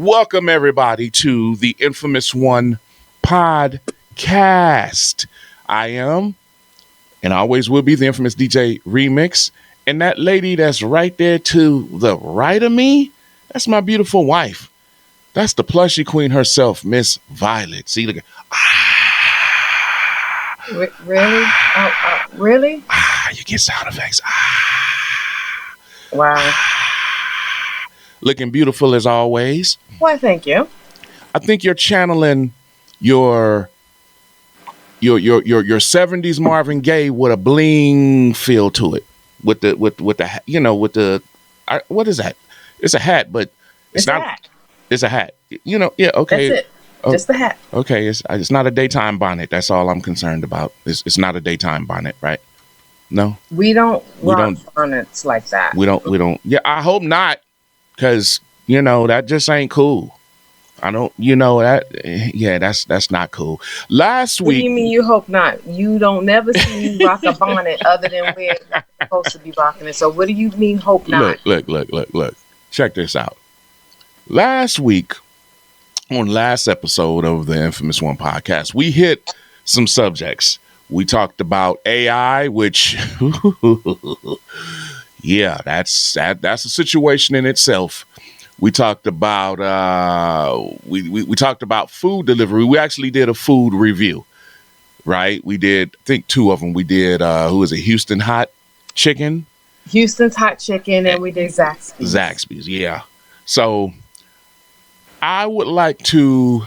Welcome, everybody, to the Infamous One podcast. I am, and always will be, the infamous DJ Remix. And that lady that's right there to the right of me, that's my beautiful wife. That's the Plushie queen herself, Miss Violet. See, look at, Really? Really? you get sound effects. Wow. Looking beautiful as always. Why, thank you. I think you're channeling your 70s Marvin Gaye with a bling feel to it. With the what is that? It's a hat, but It's not. a hat. It's a hat. Yeah, okay. That's it. Oh, Just the hat. okay, it's not a daytime bonnet. That's all I'm concerned about. It's not a daytime bonnet, right? No, We don't We rock don't- bonnets like that. we don't. Yeah, I hope not, because that just ain't cool. I don't. That. Yeah, that's not cool. Last What do you week, mean you hope not? You don't never see me rock a bonnet other than where I'm supposed to be rocking it. So what do you mean hope not? look. Check this out. Last week, on last episode of the Infamous One podcast, we hit some subjects. We talked about AI, which, yeah, that's a situation in itself. We talked about we talked about food delivery. We actually did a food review, right? We did, I think, two of them. We did who is it? Houston Hot Chicken. Houston's Hot Chicken, and we did Zaxby's. Zaxby's, yeah. So I would like to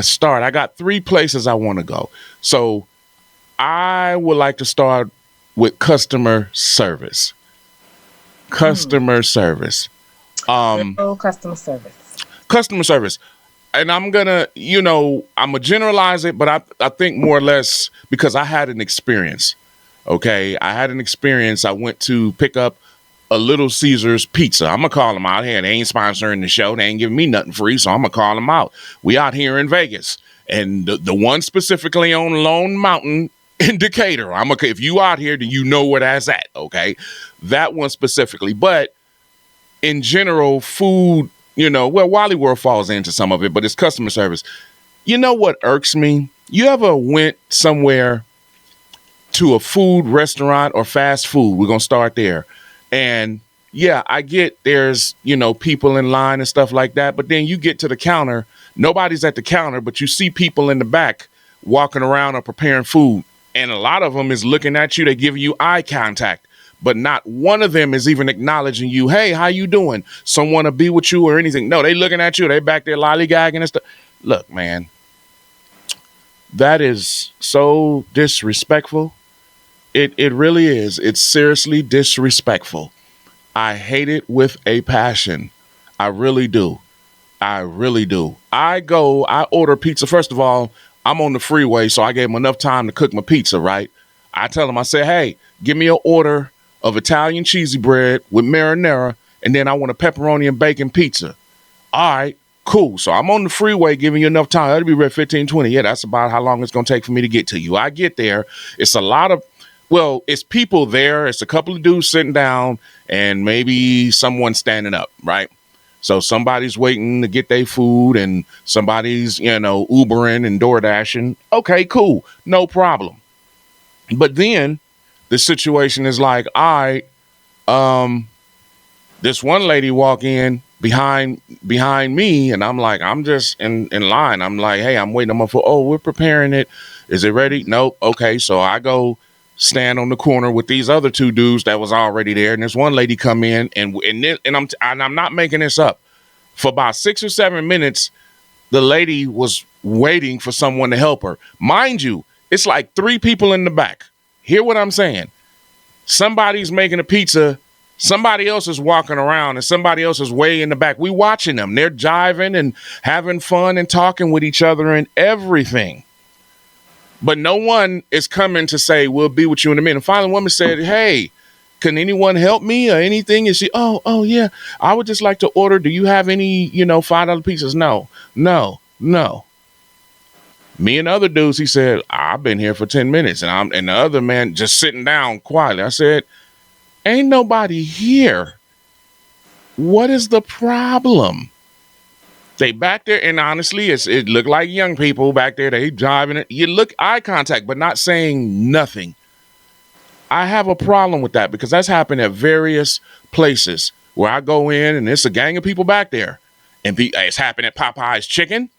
start. I got three places I want to go. So I would like to start with customer service. Customer service. Customer service. Customer service. And I'm gonna generalize it, but I think more or less because I had an experience. Okay, I had an experience. I went to pick up a Little Caesars pizza. I'm gonna call them out here. They ain't sponsoring the show. They ain't giving me nothing free, so I'm gonna call them out. We out here in Vegas, and the one specifically on Lone Mountain in Decatur. If you out here, then you know where that's at. Okay, that one specifically. But in general, food. Wally World falls into some of it, but it's customer service. You know what irks me? You ever went somewhere to a food restaurant or fast food? We're gonna start there. And yeah, I get there's, people in line and stuff like that. But then you get to the counter, nobody's at the counter, but you see people in the back walking around or preparing food. And a lot of them is looking at you. They give you eye contact, but not one of them is even acknowledging you. Hey, how you doing? Someone to be with you or anything. No, they looking at you. They back there lollygagging and stuff. Look, man, that is so disrespectful. It really is. It's seriously disrespectful. I hate it with a passion. I really do. I really do. I order pizza. First of all, I'm on the freeway, so I gave them enough time to cook my pizza, right? I tell them, I say, hey, give me an order of Italian cheesy bread with marinara, and then I want a pepperoni and bacon pizza. All right, cool. So I'm on the freeway giving you enough time. That'll be ready 15, 20. Yeah, that's about how long it's going to take for me to get to you. I get there. It's people there. It's a couple of dudes sitting down and maybe someone standing up, right? So somebody's waiting to get their food and somebody's, Ubering and DoorDashing. Okay, cool. No problem. But then the situation is like, all right, this one lady walk in behind me and I'm like, I'm just in line. I'm like, hey, I'm waiting on my food. Oh, we're preparing it. Is it ready? Nope. Okay. So I go stand on the corner with these other two dudes that was already there, and there's one lady come in, and I'm not making this up. For about 6 or 7 minutes, the lady was waiting for someone to help her. Mind you, it's like 3 people in the back. Hear what I'm saying? Somebody's making a pizza, somebody else is walking around, and somebody else is way in the back. We watching them. They're jiving and having fun and talking with each other and everything. But no one is coming to say, we'll be with you in a minute. And finally, a woman said, hey, can anyone help me or anything? And she, oh, yeah, I would just like to order. Do you have any, $5 pizzas? No. Me and other dudes, he said, I've been here for 10 minutes. And the other man just sitting down quietly. I said, ain't nobody here. What is the problem? They back there, and honestly, it looked like young people back there. They driving it. You look eye contact, but not saying nothing. I have a problem with that because that's happened at various places where I go in and it's a gang of people back there. And it's happened at Popeye's Chicken.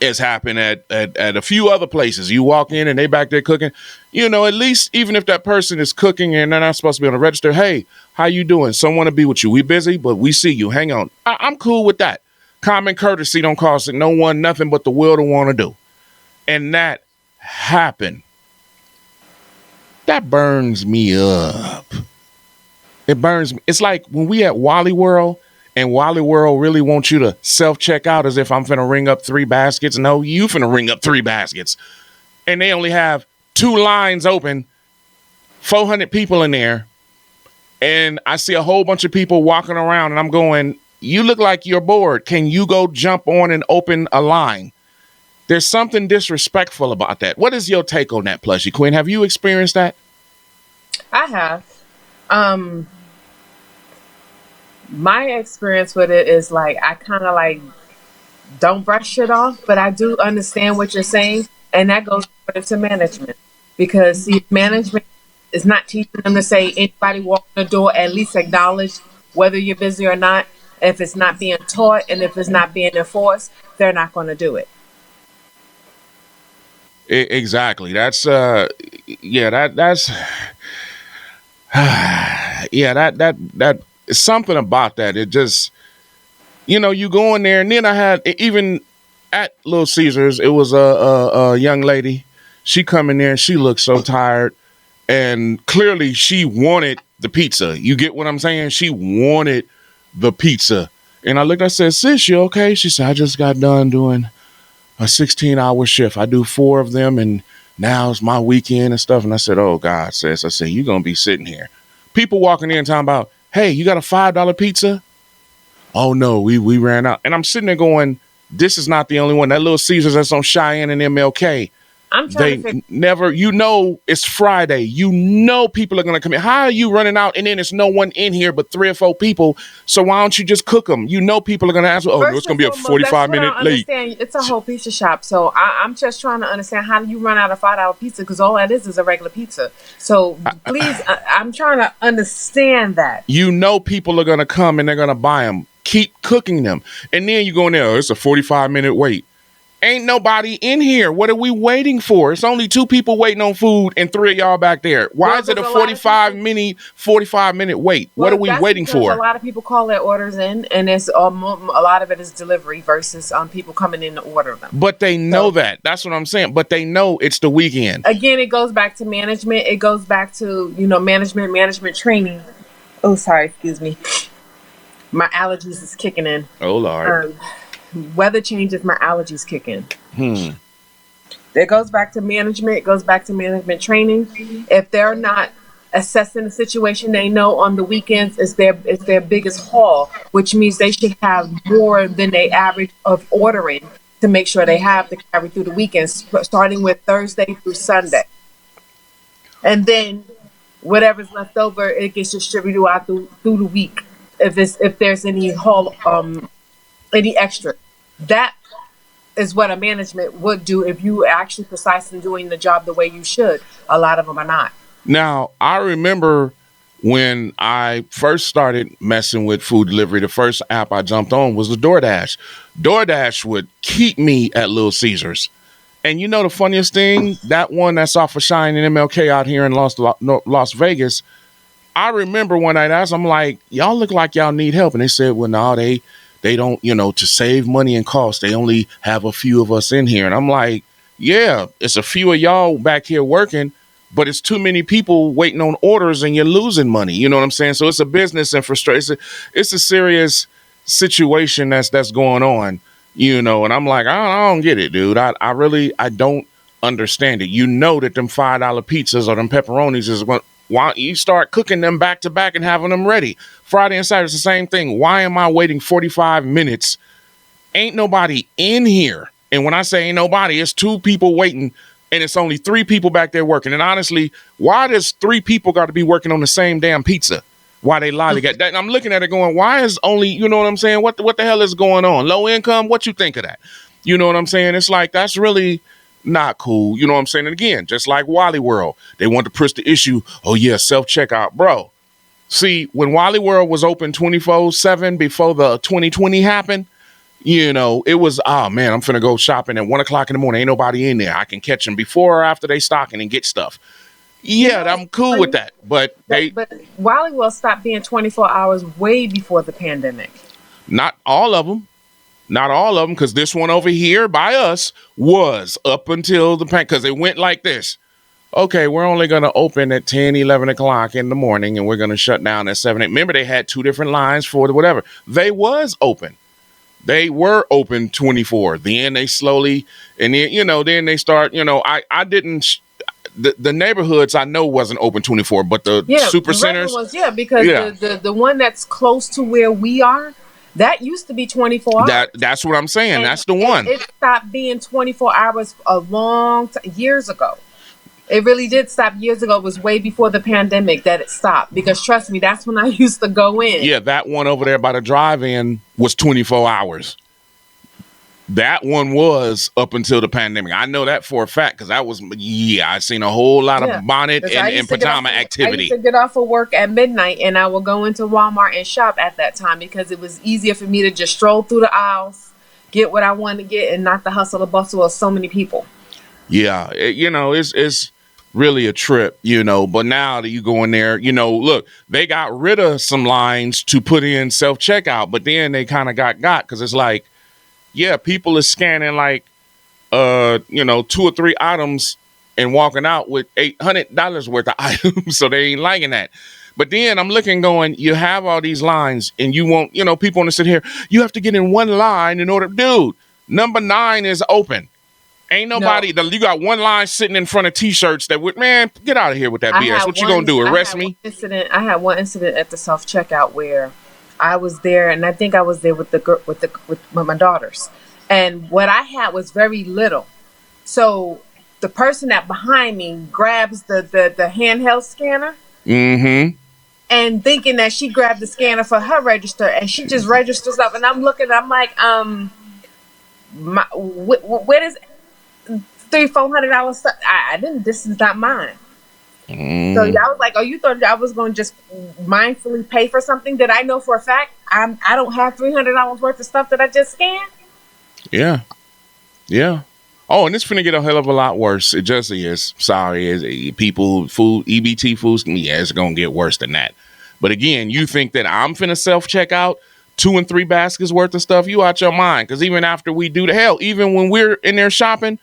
It's happened at a few other places. You walk in and they back there cooking. At least even if that person is cooking and they're not supposed to be on the register, hey, how you doing? Someone to be with you. We busy, but we see you. Hang on. I'm cool with that. Common courtesy don't cost no one nothing but the will to want to do. And that happened. That burns me up. It burns me. It's like when we at Wally World and Wally World really wants you to self-check out as if I'm finna ring up 3 baskets. No, you finna ring up 3 baskets. And they only have 2 lines open, 400 people in there. And I see a whole bunch of people walking around and I'm going, you look like you're bored. Can you go jump on and open a line? There's something disrespectful about that. What is your take on that, Plushie Queen? Have you experienced that? I have. My experience with it is like I kind of like don't brush it off, but I do understand what you're saying, and that goes to management because see, management is not teaching them to say anybody walk in the door at least acknowledge whether you're busy or not. If it's not being taught and if it's not being enforced, they're not going to do it. Exactly. That's that's that something about that. It just you go in there, and then I had even at Little Caesars, it was a young lady. She come in there and she looked so tired, and clearly she wanted the pizza. You get what I'm saying? She wanted the pizza, and I looked. I said, "Sis, you okay?" She said, "I just got done doing a 16-hour shift. I do 4 of them, and now it's my weekend and stuff." And I said, "Oh God, sis," I said, "You're gonna be sitting here." People walking in talking about, "Hey, you got a $5 pizza?" "Oh no, we ran out." And I'm sitting there going, "This is not the only one. That Little Caesars that's on Cheyenne and MLK. I'm trying to figure. Never, it's Friday. People are going to come in. How are you running out and then there's no one in here but 3 or 4 people? So why don't you just cook them? People are going to ask, oh, no, it's going to be a 45-minute late. It's a whole pizza shop. So I'm just trying to understand how do you run out of $5 pizza? Because all that is a regular pizza. So please, I'm trying to understand that. People are going to come and they're going to buy them. Keep cooking them. And then you go in there, oh, it's a 45-minute wait. Ain't nobody in here. What are we waiting for? It's only 2 people waiting on food and 3 of y'all back there. Why is it a 45-minute wait? What are we waiting for? A lot of people call their orders in, and it's a lot of it is delivery versus people coming in to order them. But they know that. That's what I'm saying. But they know it's the weekend. Again, it goes back to management. It goes back to management training. Oh, sorry, excuse me. My allergies is kicking in. Oh Lord. Weather changes, my allergies kick in. It goes back to management. It goes back to management training. If they're not assessing the situation, they know on the weekends is their biggest haul, which means they should have more than they average of ordering to make sure they have to carry through the weekends, starting with Thursday through Sunday. And then whatever's left over, it gets distributed out through the week. If there's any haul, any extra. That is what a management would do if you actually precise in doing the job the way you should. A lot of them are not. Now, I remember when I first started messing with food delivery, the first app I jumped on was the DoorDash. DoorDash would keep me at Little Caesars. And the funniest thing, that one that's off of Cheyenne and MLK out here in Las Vegas, I remember when I asked them, like, y'all look like y'all need help. And they said, well, no, they don't, to save money and cost, they only have a few of us in here. And I'm like, yeah, it's a few of y'all back here working, but it's too many people waiting on orders and you're losing money. You know what I'm saying? So it's a business and frustration. It's a serious situation that's going on, and I'm like, I don't get it, dude. I don't understand it. That them $5 pizzas or them pepperonis is what. Why don't you start cooking them back to back and having them ready? Friday and Saturday, it's the same thing. Why am I waiting 45 minutes? Ain't nobody in here. And when I say ain't nobody, it's 2 people waiting and it's only 3 people back there working. And honestly, why does 3 people got to be working on the same damn pizza? Why they lollygag that? And I'm looking at it going, why is only, you know what I'm saying? What the hell is going on? Low income? What you think of that? You know what I'm saying? It's like, that's really not cool. You know what I'm saying? And again, just like Wally World, they want to push the issue. Oh yeah, self-checkout, bro. See, when Wally World was open 24/7 before the 2020 happened, you know, it was, oh man, I'm finna go shopping at 1 o'clock in the morning. Ain't nobody in there. I can catch them before or after they stocking and get stuff. Yeah, I'm cool with that. But Wally World stopped being 24 hours way before the pandemic. Not all of them. Not all of them, because this one over here by us was up until the because it went like this. Okay, we're only going to open at 10, 11 o'clock in the morning, and we're going to shut down at 7, 8. Remember, they had 2 different lines for the whatever. They was open. They were open 24. Then they slowly, and then, you know, then they start, you know, I didn't, the neighborhoods I know wasn't open 24, but the super centers. Was, because the one that's close to where we are, that used to be 24 hours. That's what I'm saying. And that's the one. It stopped being 24 hours a long years ago. It really did stop years ago. It was way before the pandemic that it stopped. Because trust me, that's when I used to go in. Yeah, that one over there by the drive-in was 24 hours. That one was up until the pandemic. I know that for a fact because that was, I seen a whole lot of bonnet and pajama activity. I used to get off of work at midnight and I would go into Walmart and shop at that time because it was easier for me to just stroll through the aisles, get what I wanted to get, and not the hustle or bustle of so many people. Yeah, it's really a trip, you know, but now that you go in there, you know, look, they got rid of some lines to put in self-checkout, but then they kind of got because it's like, yeah, people are scanning like, 2 or 3 items and walking out with $800 worth of items. So they ain't liking that. But then I'm looking going, you have all these lines and you want, you know, people want to sit here. You have to get in one line in order. Dude, number 9 is open. Ain't nobody, you got one line sitting in front of T-shirts that would, man, get out of here with that BS. What you going to do, arrest me? I had one incident at the self-checkout where I was there, and I think I was there with with my daughters. And what I had was very little. So the person that behind me grabs the handheld scanner. Mm-hmm. And thinking that she grabbed the scanner for her register, and she just registers up. And I'm looking, I'm like, where is $300-400 stuff? I didn't. This is not mine. So I was like, oh, you thought I was going to just mindfully pay for something that I know for a fact I don't have $300 worth of stuff that I just scanned? Yeah. Oh, and it's finna get a hell of a lot worse. It just is. Sorry, people, food, EBT foods, yeah, it's gonna get worse than that. But again, you think that I'm finna self-checkout 2 and 3 baskets worth of stuff, you out your mind. Because even after we do the hell, even when we're in there shopping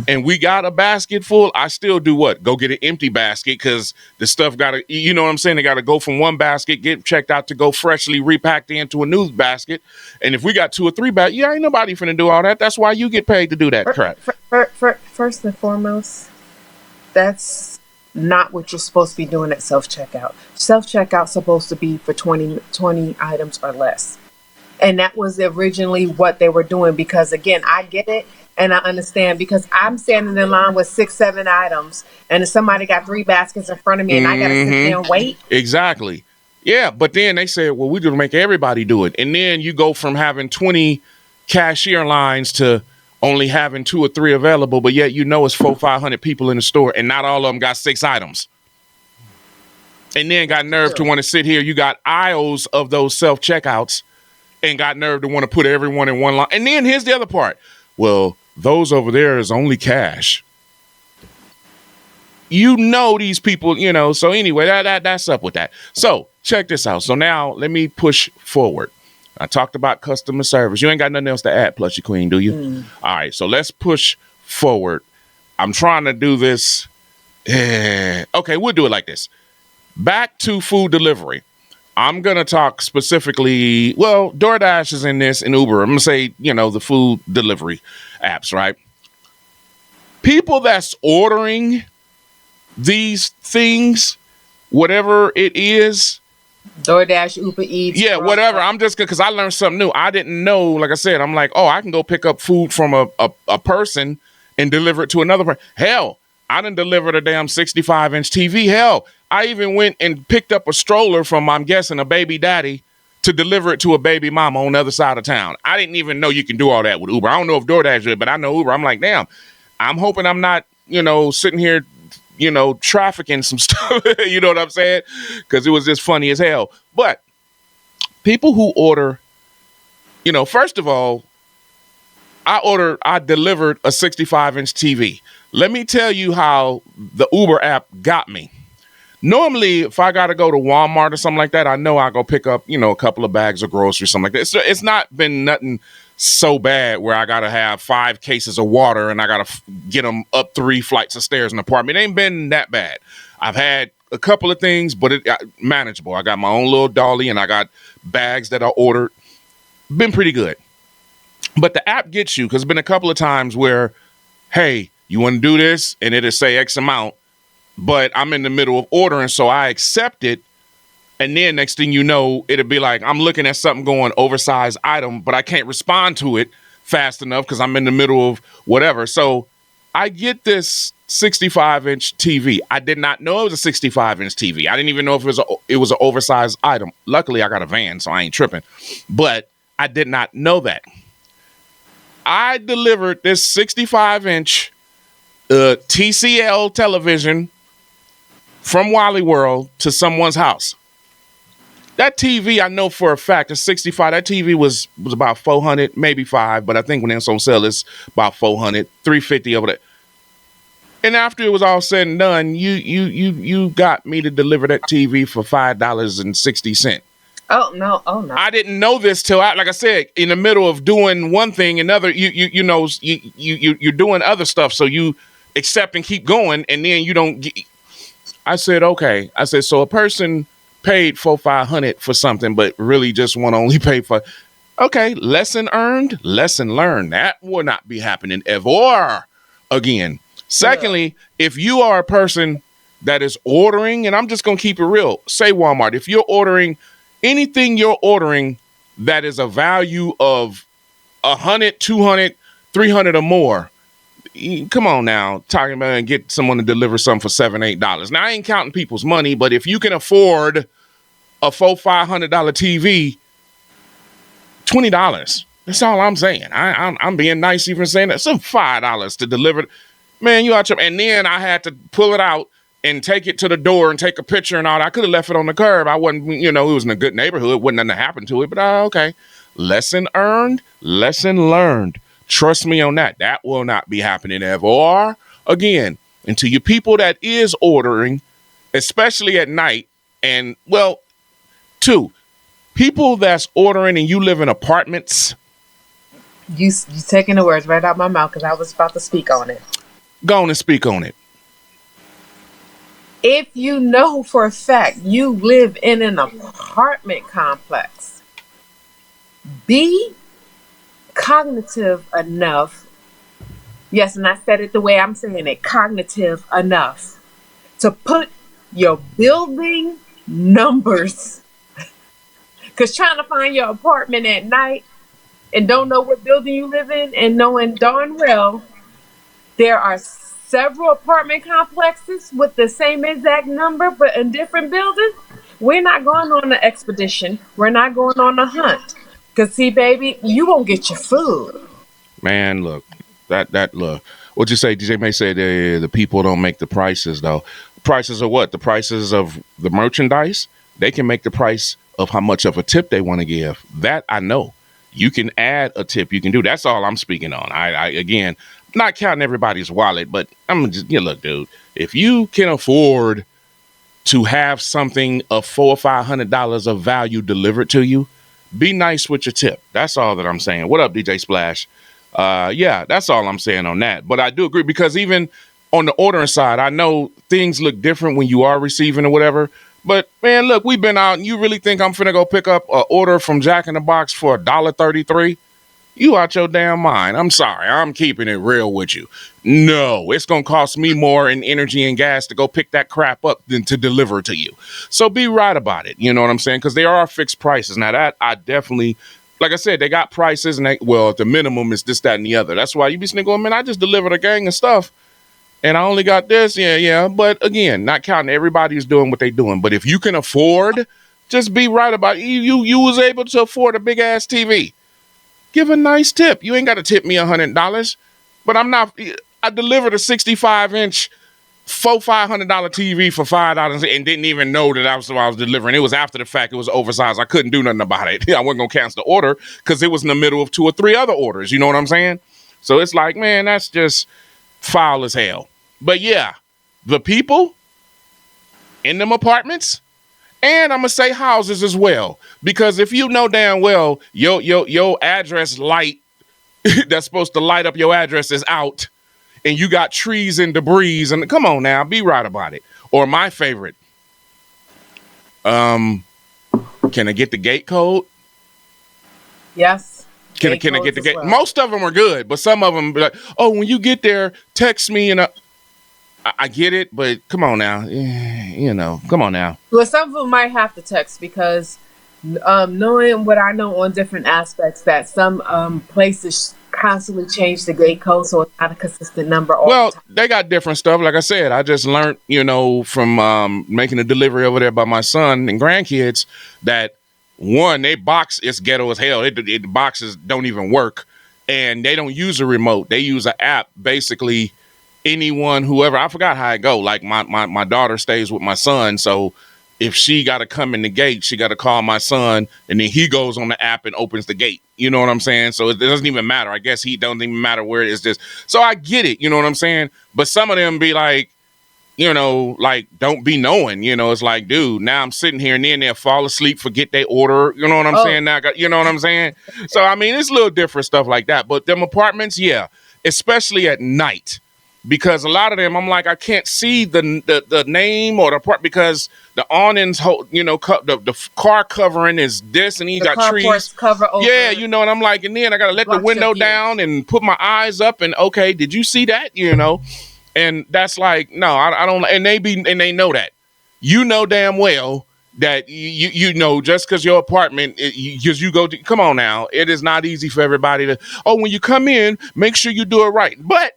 and we got a basket full, I still do what? Go get an empty basket because the stuff got to, you know what I'm saying? They got to go from one basket, get checked out to go freshly repacked into a new basket. And if we got 2 or 3 baskets, ain't nobody finna do all that. That's why you get paid to do that crap. First and foremost, that's not what you're supposed to be doing at self-checkout. Self-checkout's supposed to be for 20 items or less. And that was originally what they were doing because, again, I get it and I understand because I'm standing in line with 6, 7 items and if somebody got 3 baskets in front of me and I got to sit there and wait. Exactly. Yeah, but then they said, well, we're going to make everybody do it. And then you go from having 20 cashier lines to only having 2 or 3 available, but yet you know it's 400-500 people in the store and not all of them got 6 items. And then got nerve to want to sit here. You got aisles of those self-checkouts and got nerve to want to put everyone in one line. And then here's the other part. Well, those over there is only cash. You know these people, you know. So anyway, that's up with that. So check this out. So now let me push forward. I talked about customer service. You ain't got nothing else to add, Plushie Queen, do you? All right, so let's push forward. I'm trying to do this. Okay, we'll do it like this. Back to food delivery. I'm going to talk specifically, well, DoorDash is in this and Uber. I'm going to say, you know, the food delivery apps, right? People that's ordering these things, whatever it is. DoorDash, Uber Eats. Yeah, whatever. I'm just because I learned something new. I didn't know, like I said, I'm like, oh, I can go pick up food from a person and deliver it to another person. Hell, I done delivered a damn 65-inch TV. Hell, I even went and picked up a stroller from, I'm guessing, a baby daddy to deliver it to a baby mama on the other side of town. I didn't even know you can do all that with Uber. I don't know if DoorDash did, but I know Uber. I'm like, damn, I'm hoping I'm not, sitting here, trafficking some stuff. You know what I'm saying? Because it was just funny as hell. But people who order, first of all, I delivered a 65-inch TV. Let me tell you how the Uber app got me. Normally, if I got to go to Walmart or something like that, I know I'll go pick up, a couple of bags of groceries, something like that. So it's not been nothing so bad where I got to have 5 cases of water and I got to get them up 3 flights of stairs in the apartment. It ain't been that bad. I've had a couple of things, but it manageable. I got my own little dolly and I got bags that I ordered. Been pretty good. But the app gets you, because it's been a couple of times where, hey, you want to do this? And it'll say X amount, but I'm in the middle of ordering, so I accept it. And then next thing you know, it'll be like, I'm looking at something going oversized item, but I can't respond to it fast enough because I'm in the middle of whatever. So I get this 65-inch TV. I did not know it was a 65-inch TV. I didn't even know if it was an oversized item. Luckily, I got a van, so I ain't tripping. But I did not know that. I delivered this 65-inch TCL television from Wally World to someone's house. That TV, I know for a fact, is 65. That TV was about 400, maybe 5, but I think when it's on sale, it's about 400, 350 over there. And after it was all said and done, you got me to deliver that TV for $5.60. Oh no! Oh no! I didn't know this till like I said, in the middle of doing one thing, another. You're doing other stuff, so you accept and keep going, and then you don't. I said, okay. I said, so a person paid $400-500 for something, but really just want to only pay for. Okay, lesson earned, lesson learned. That will not be happening ever again. Secondly, if you are a person that is ordering, and I'm just gonna keep it real. Say Walmart. If you're ordering. Anything you're ordering that is a value of 100, 200, 300 or more, come on now, talking about and get someone to deliver something for $7-8. Now, I ain't counting people's money, but if you can afford a $400-500 TV, $20. That's all I'm saying. I'm being nice even saying that. Some $5 to deliver. Man, you out your, and then I had to pull it out and take it to the door and take a picture and all that. I could have left it on the curb. I wasn't, it was in a good neighborhood. Wouldn't nothing happen to it, but okay. Lesson earned, lesson learned. Trust me on that. That will not be happening ever again. And to you people that is ordering, especially at night, and well, 2, people that's ordering and you live in apartments. You taking the words right out my mouth because I was about to speak on it. Go on and speak on it. If you know for a fact you live in an apartment complex, be cognitive enough. Yes, and I said it the way I'm saying it, cognitive enough to put your building numbers. Because trying to find your apartment at night and don't know what building you live in and knowing darn well there are several apartment complexes with the same exact number, but in different buildings, we're not going on an expedition. We're not going on a hunt. Because, see, baby, you won't get your food. Man, look, look. What you say, DJ May said the people don't make the prices, though. Prices of what? The prices of the merchandise? They can make the price of how much of a tip they want to give. That I know. You can add a tip. You can do. That's all I'm speaking on. I again, not counting everybody's wallet, but I'm just, look, dude, if you can afford to have something of $400 or $500 of value delivered to you, be nice with your tip. That's all that I'm saying. What up, DJ Splash? Yeah, that's all I'm saying on that. But I do agree, because even on the ordering side, I know things look different when you are receiving or whatever. But man, look, we've been out, and you really think I'm finna go pick up an order from Jack in the Box for $1.33? You out your damn mind. I'm sorry. I'm keeping it real with you. No, it's going to cost me more in energy and gas to go pick that crap up than to deliver to you. So be right about it. You know what I'm saying? Because there are fixed prices. Now that I definitely, like I said, they got prices, and at the minimum is this, that, and the other. That's why you be sitting going, man, I just delivered a gang of stuff. and I only got this. Yeah, yeah. But again, not counting everybody who's doing what they doing. But if you can afford, just be right about it. You was able to afford a big ass TV. Give a nice tip. You ain't got to tip me $100, but I'm not. I delivered a 65-inch $500 TV for $5 and didn't even know that I was delivering. It was after the fact. It was oversized. I couldn't do nothing about it. I wasn't gonna cancel the order because it was in the middle of 2 or 3 other orders. You know what I'm saying? So it's like, man, that's just foul as hell. But yeah, the people in them apartments, and I'm gonna say houses as well, because if you know damn well your address light that's supposed to light up your address is out, and you got trees and debris, and come on now, be right about it. Or my favorite, can I get the gate code? Yes. Can I get the gate? Well. Most of them are good, but some of them be like, oh, when you get there, text me. And I get it, but come on now, come on now. Well, some of them might have to text because knowing what I know on different aspects, that some places constantly change the gate code, so it's not a consistent number. Well, they got different stuff. Like I said, I just learned, from making a delivery over there by my son and grandkids, that one, they box is ghetto as hell. The boxes don't even work, and they don't use a remote. They use an app. Basically, anyone, whoever, I forgot how it go. Like my daughter stays with my son, so if she got to come in the gate, she got to call my son, and then he goes on the app and opens the gate. You know what I'm saying? So it doesn't even matter. I guess he don't even matter where it is. Just so I get it. You know what I'm saying? But some of them be like, like don't be knowing. It's like, dude, now I'm sitting here, and then they'll fall asleep, forget they order. You know what I'm saying? Now, you know what I'm saying? So I mean, it's a little different stuff like that. But them apartments, yeah, especially at night. Because a lot of them, I'm like, I can't see the name or the part, because the awnings, the car covering is this, and he got trees. Cover over. Yeah, and I'm like, and then I gotta let the window down and put my eyes up, and okay, did you see that? And that's like, no, I don't. And they know that. Damn well that just because your apartment, come on now, it is not easy for everybody to. Oh, when you come in, make sure you do it right, but.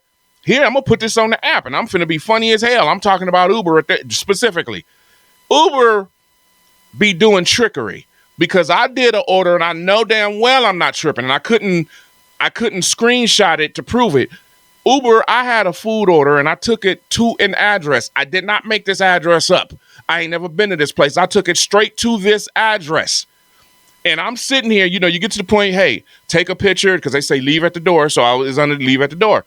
Here, I'm going to put this on the app, and I'm finna be funny as hell. I'm talking about Uber specifically. Uber be doing trickery, because I did an order, and I know damn well I'm not tripping, and I couldn't screenshot it to prove it. Uber, I had a food order, and I took it to an address. I did not make this address up. I ain't never been to this place. I took it straight to this address. And I'm sitting here, you get to the point, hey, take a picture, because they say leave at the door, so I was under leave at the door.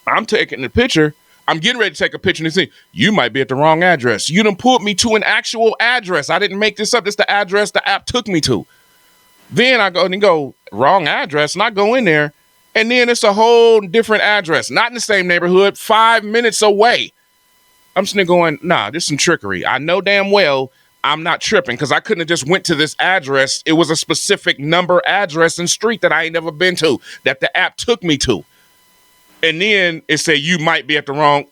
I'm taking the picture. I'm getting ready to take a picture and say, you might be at the wrong address. You done pulled me to an actual address. I didn't make this up. This is the address the app took me to. Then I go, wrong address, and I go in there, and then it's a whole different address. Not in the same neighborhood, 5 minutes away. I'm sitting there going, nah, this is some trickery. I know damn well I'm not tripping, because I couldn't have just went to this address. It was a specific number, address, and street that I ain't never been to, that the app took me to. And then it said, you might be at the wrong.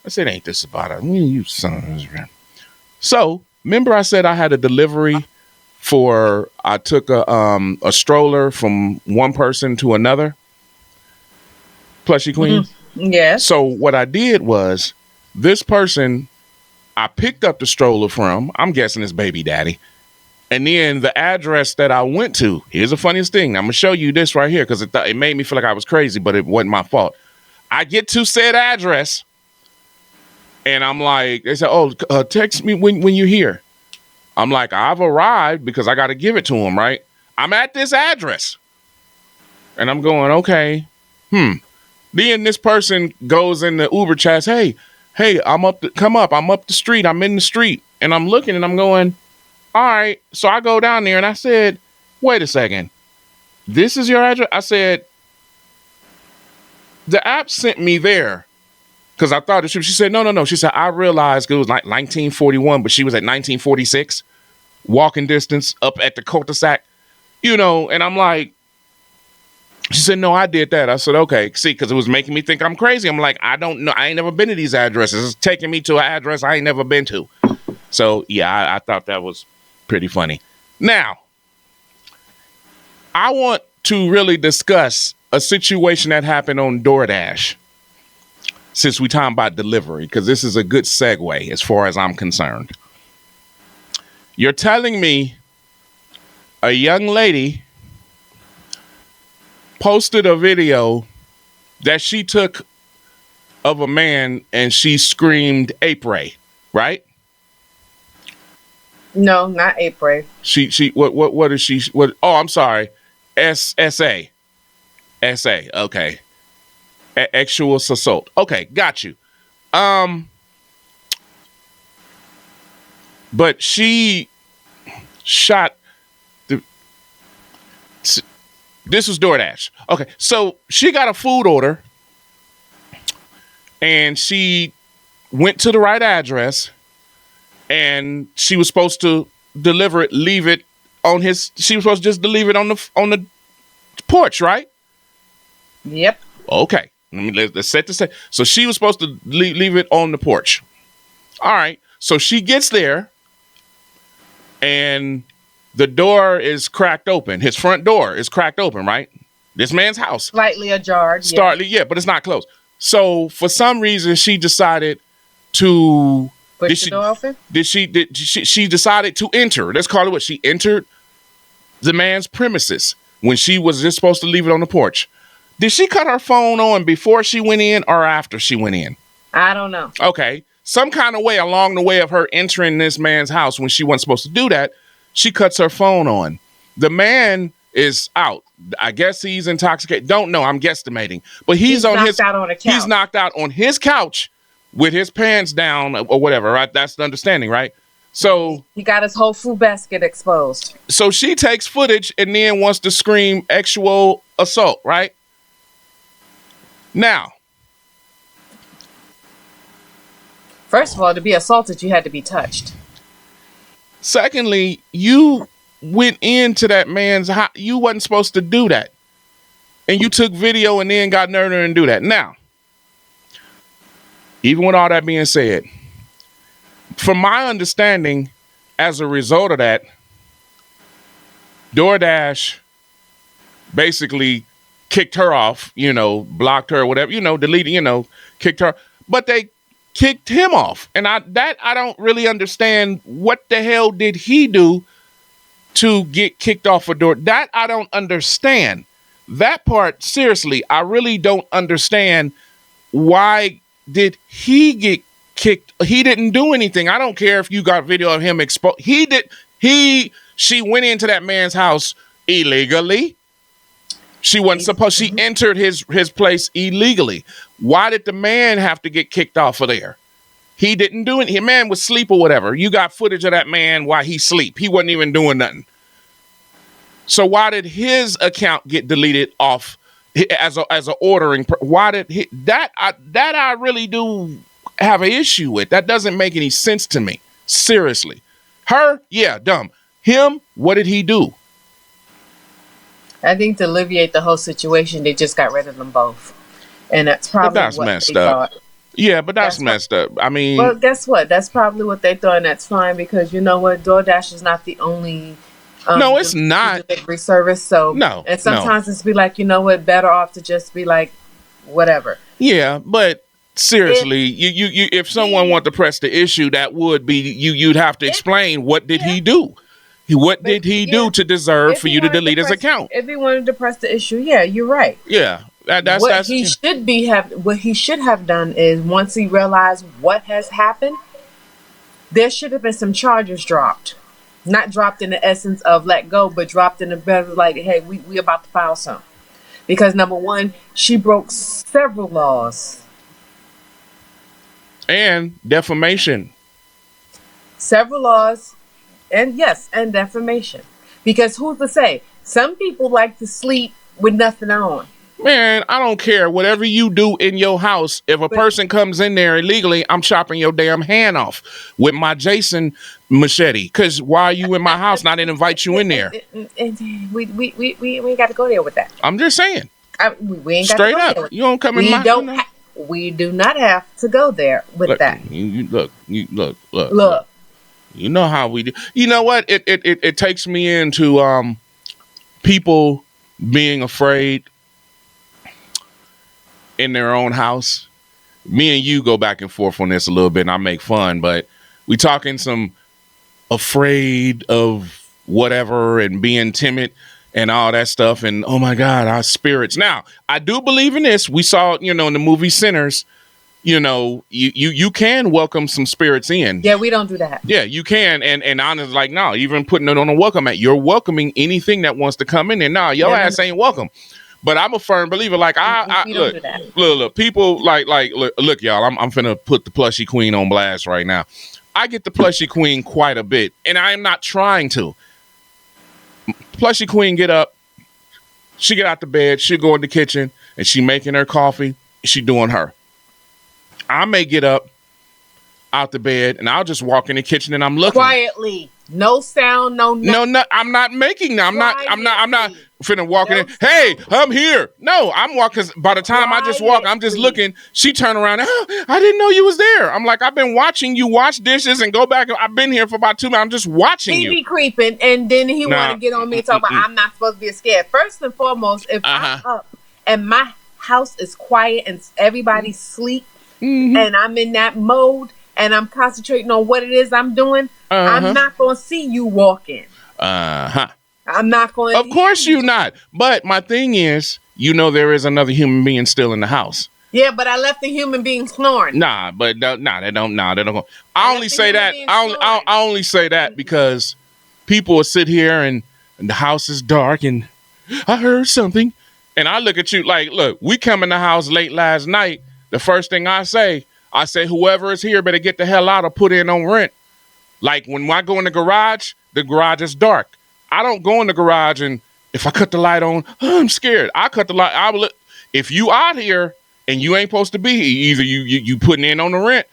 I said, ain't this about it? You son of a. So, remember I said I had a delivery I took a stroller from one person to another? Plushie Queen? Mm-hmm. Yes. So, what I did was, this person I picked up the stroller from, I'm guessing it's baby daddy. And then the address that I went to, here's the funniest thing. I'm going to show you this right here, because it made me feel like I was crazy, but it wasn't my fault. I get to said address, and I'm like, they said, oh, text me when you're here. I'm like, I've arrived, because I got to give it to him, right? I'm at this address. And I'm going, okay, Then this person goes in the Uber chat, hey, I'm up the street. I'm in the street. And I'm looking, and I'm going, all right. So I go down there, and I said, wait a second. This is your address? I said, the app sent me there, because I thought she said, no. She said, I realized it was like 1941, but she was at 1946, walking distance up at the cul-de-sac, and I'm like, she said, no, I did that. I said, okay, see, because it was making me think I'm crazy. I'm like, I don't know. I ain't never been to these addresses. It's taking me to an address I ain't never been to. So, yeah, I thought that was pretty funny. Now, I want to really discuss a situation that happened on DoorDash. since we talking about delivery, because this is a good segue as far as I'm concerned. You're telling me a young lady posted a video that she took of a man and she screamed ape ray, right? No, not April. She what is she what oh I'm sorry. SA. Okay. Actual assault. Okay, got you. But she shot the this was DoorDash. Okay, so she got a food order and she went to the right address and she was supposed to deliver it, leave it on his. She was supposed to just leave it on the porch, right? Yep. Okay, let's set the set. So she was supposed to leave it on the porch. All right. So she gets there, and the door is cracked open. His front door is cracked open, right? This man's house. Slightly ajar. Yeah, but it's not closed. So for some reason, she decided to push the door open. She decided to enter. Let's call it what she entered the man's premises when she was just supposed to leave it on the porch. Did she cut her phone on before she went in or after she went in? I don't know. Okay. Some kind of way along the way of her entering this man's house when she wasn't supposed to do that, she cuts her phone on. The man is out. I guess he's intoxicated. Don't know. I'm guesstimating. But he's knocked out on a couch. He's knocked out on his couch with his pants down or whatever, right? That's the understanding, right? So he got his whole food basket exposed. So she takes footage and then wants to scream actual assault, right? Now, first of all, to be assaulted, you had to be touched. Secondly, you went into that man's house. You wasn't supposed to do that. And you took video and then got nerve and do that. Now, even with all that being said, from my understanding, as a result of that, DoorDash basically kicked her off, blocked her, whatever, deleted, kicked her. But they kicked him off. And I don't really understand what the hell did he do to get kicked off a door. That I don't understand. That part, seriously, I really don't understand. Why did he get kicked? He didn't do anything. I don't care if you got video of him exposed. She went into that man's house illegally. She wasn't supposed. She entered his place illegally. Why did the man have to get kicked off of there? He didn't do it. His man was asleep or whatever. You got footage of that man while he sleep. He wasn't even doing nothing. So why did his account get deleted off as a ordering? Why did that? I really do have an issue with. That doesn't make any sense to me. Seriously, her, yeah, dumb. Him, what did he do? I think to alleviate the whole situation, they just got rid of them both, and that's probably what messed they up. thought. Yeah, but that's messed up. I mean, well, guess what? That's probably what they thought, and that's fine because you know what? DoorDash is not the only. No, it's not delivery service. So no, and sometimes it's be like, you know what? Better off to just be like, whatever. Yeah, but seriously, you if someone want to press the issue, that would be you'd have to explain what did he do. What did he do to deserve for you to delete his account? If he wanted to press the issue, yeah, you're right. Yeah, what he should have done is once he realized what has happened, there should have been some charges dropped. Not dropped in the essence of let go, but dropped in the better like, hey, we about to file some. Because number one, she broke several laws. And defamation. Several laws. And yes, and defamation. Because who's to say? Some people like to sleep with nothing on. Man, I don't care. Whatever you do in your house, if a person comes in there illegally, I'm chopping your damn hand off with my Jason machete. Because why are you in my house and I didn't invite you in there? We ain't got to go there with that. I'm just saying. We ain't got straight to go up. there. You don't come in my we do not have to go there with look, that. Look. You know how we do. You know what? It takes me into people being afraid in their own house. me and you go back and forth on this a little bit, and I make fun, but we talking some afraid of whatever and being timid and all that stuff. And oh my God, our spirits. Now, I do believe in this. We saw, in the movie Sinners, you can welcome some spirits in. Yeah, we don't do that. Yeah, you can. And honestly, like, no, even putting it on a welcome mat, you're welcoming anything that wants to come in. And no, your ass ain't welcome. But I'm a firm believer. Like, look, people look, y'all, I'm finna put the Plushie Queen on blast right now. I get the Plushie Queen quite a bit, and I am not trying to. Plushie Queen get up, she get out the bed, she go in the kitchen, and she making her coffee, she doing her. I may get up out the bed, and I'll just walk in the kitchen, and I'm looking quietly, no sound, no. I'm not making that. I'm not finna walk in. Hey, I'm here. No, I'm walking. By the time I just walk, I'm just looking. She turn around. Oh, I didn't know you was there. I'm like, I've been watching you wash dishes and go back. I've been here for about 2 minutes. I'm just watching you. He be creeping, and then he want to get on me and talk about I'm not supposed to be scared. First and foremost, if I'm up and my house is quiet and everybody's asleep, and I'm in that mode and I'm concentrating on what it is I'm doing, I'm not going to see you walking. I'm not going to. Of course you're not. But my thing is, there is another human being still in the house. Yeah, but I left the human being snoring. They don't go. I only say that. I only say that because people will sit here and the house is dark and I heard something. And I look at you like, look, we come in the house late last night. The first thing I say, whoever is here better get the hell out or put in on rent. Like when I go in the garage is dark. I don't go in the garage and if I cut the light on, I'm scared. I cut the light. If you out here and you ain't supposed to be here, either you putting in on the rent.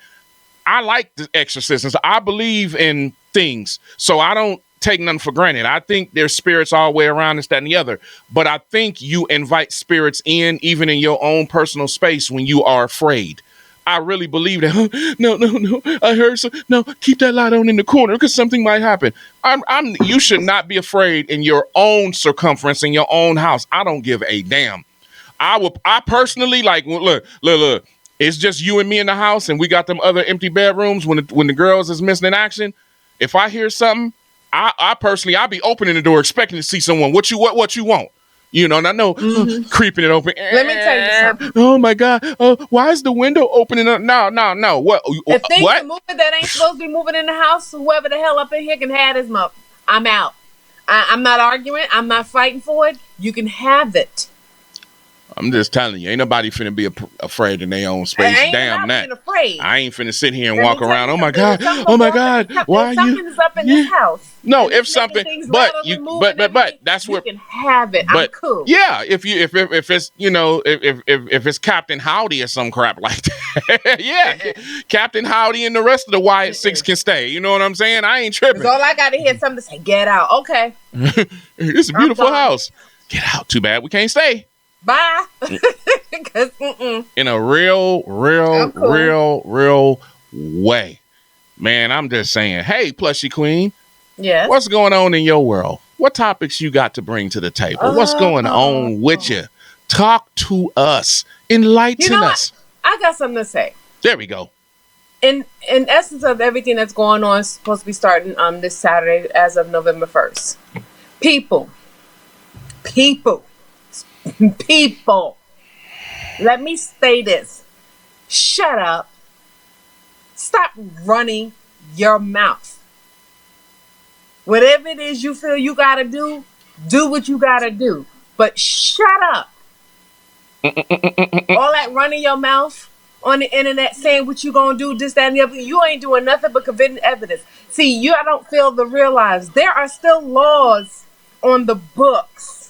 I like the exorcisms. I believe in things. So I don't take nothing for granted. I think there's spirits all the way around this, that, and the other. But I think you invite spirits in, even in your own personal space when you are afraid. I really believe that. No. I heard so. No, keep that light on in the corner because something might happen. You should not be afraid in your own circumference, in your own house. I don't give a damn. I personally like, look. It's just you and me in the house and we got them other empty bedrooms when the girls is missing in action. If I hear something, I personally, I'll be opening the door expecting to see someone. What you want? And I know creeping it open. Let me tell you something. Oh my God. Why is the window opening up? No. What? If things are moving that ain't supposed to be moving in the house, whoever the hell up in here can have his mouth. I'm out. I'm not arguing. I'm not fighting for it. You can have it. I'm just telling you, ain't nobody finna be afraid in their own space. Damn that. I ain't finna sit here and walk around. Oh my God. Why are you? Something's up in this house. No, if something, but that's what you can have it. I'm cool. Yeah, if it's if it's Captain Howdy or some crap like that, yeah, Captain Howdy and the rest of the Wyatt Six can stay. You know what I'm saying? I ain't tripping. All I gotta hear something to say, get out. Okay. It's a beautiful house. Get out. Too bad we can't stay. Bye. In a real way. Man, I'm just saying, hey, Plushie Queen. Yes. What's going on in your world? What topics you got to bring to the table? What's going on with you? Talk to us. Enlighten us. I got something to say. There we go. In essence of everything that's going on, supposed to be starting on this Saturday as of November 1st. People. Let me say this. Shut up. Stop running your mouth. Whatever it is you feel you gotta do what you gotta do. But shut up. All that running your mouth on the internet saying what you gonna do, this, that, and the other. You ain't doing nothing but convicting evidence. See, I don't feel to realize there are still laws on the books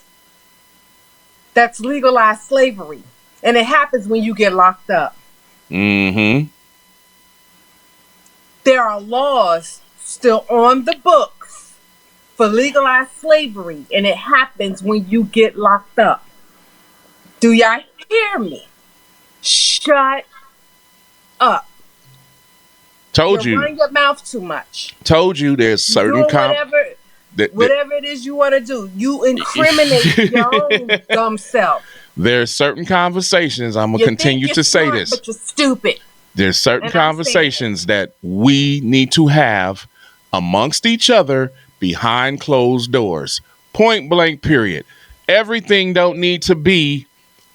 that's legalized slavery. And it happens when you get locked up. Mm-hmm. There are laws still on the books for legalized slavery. And it happens when you get locked up. Do y'all hear me? Shut up. Told you. You're running your mouth too much. Told you there's certain Whatever it is you want to do, you incriminate your own dumb self. There's certain conversations, I'm going to continue to say smart, this. But you're stupid. There's certain conversations that we need to have amongst each other behind closed doors. Point blank, period. Everything don't need to be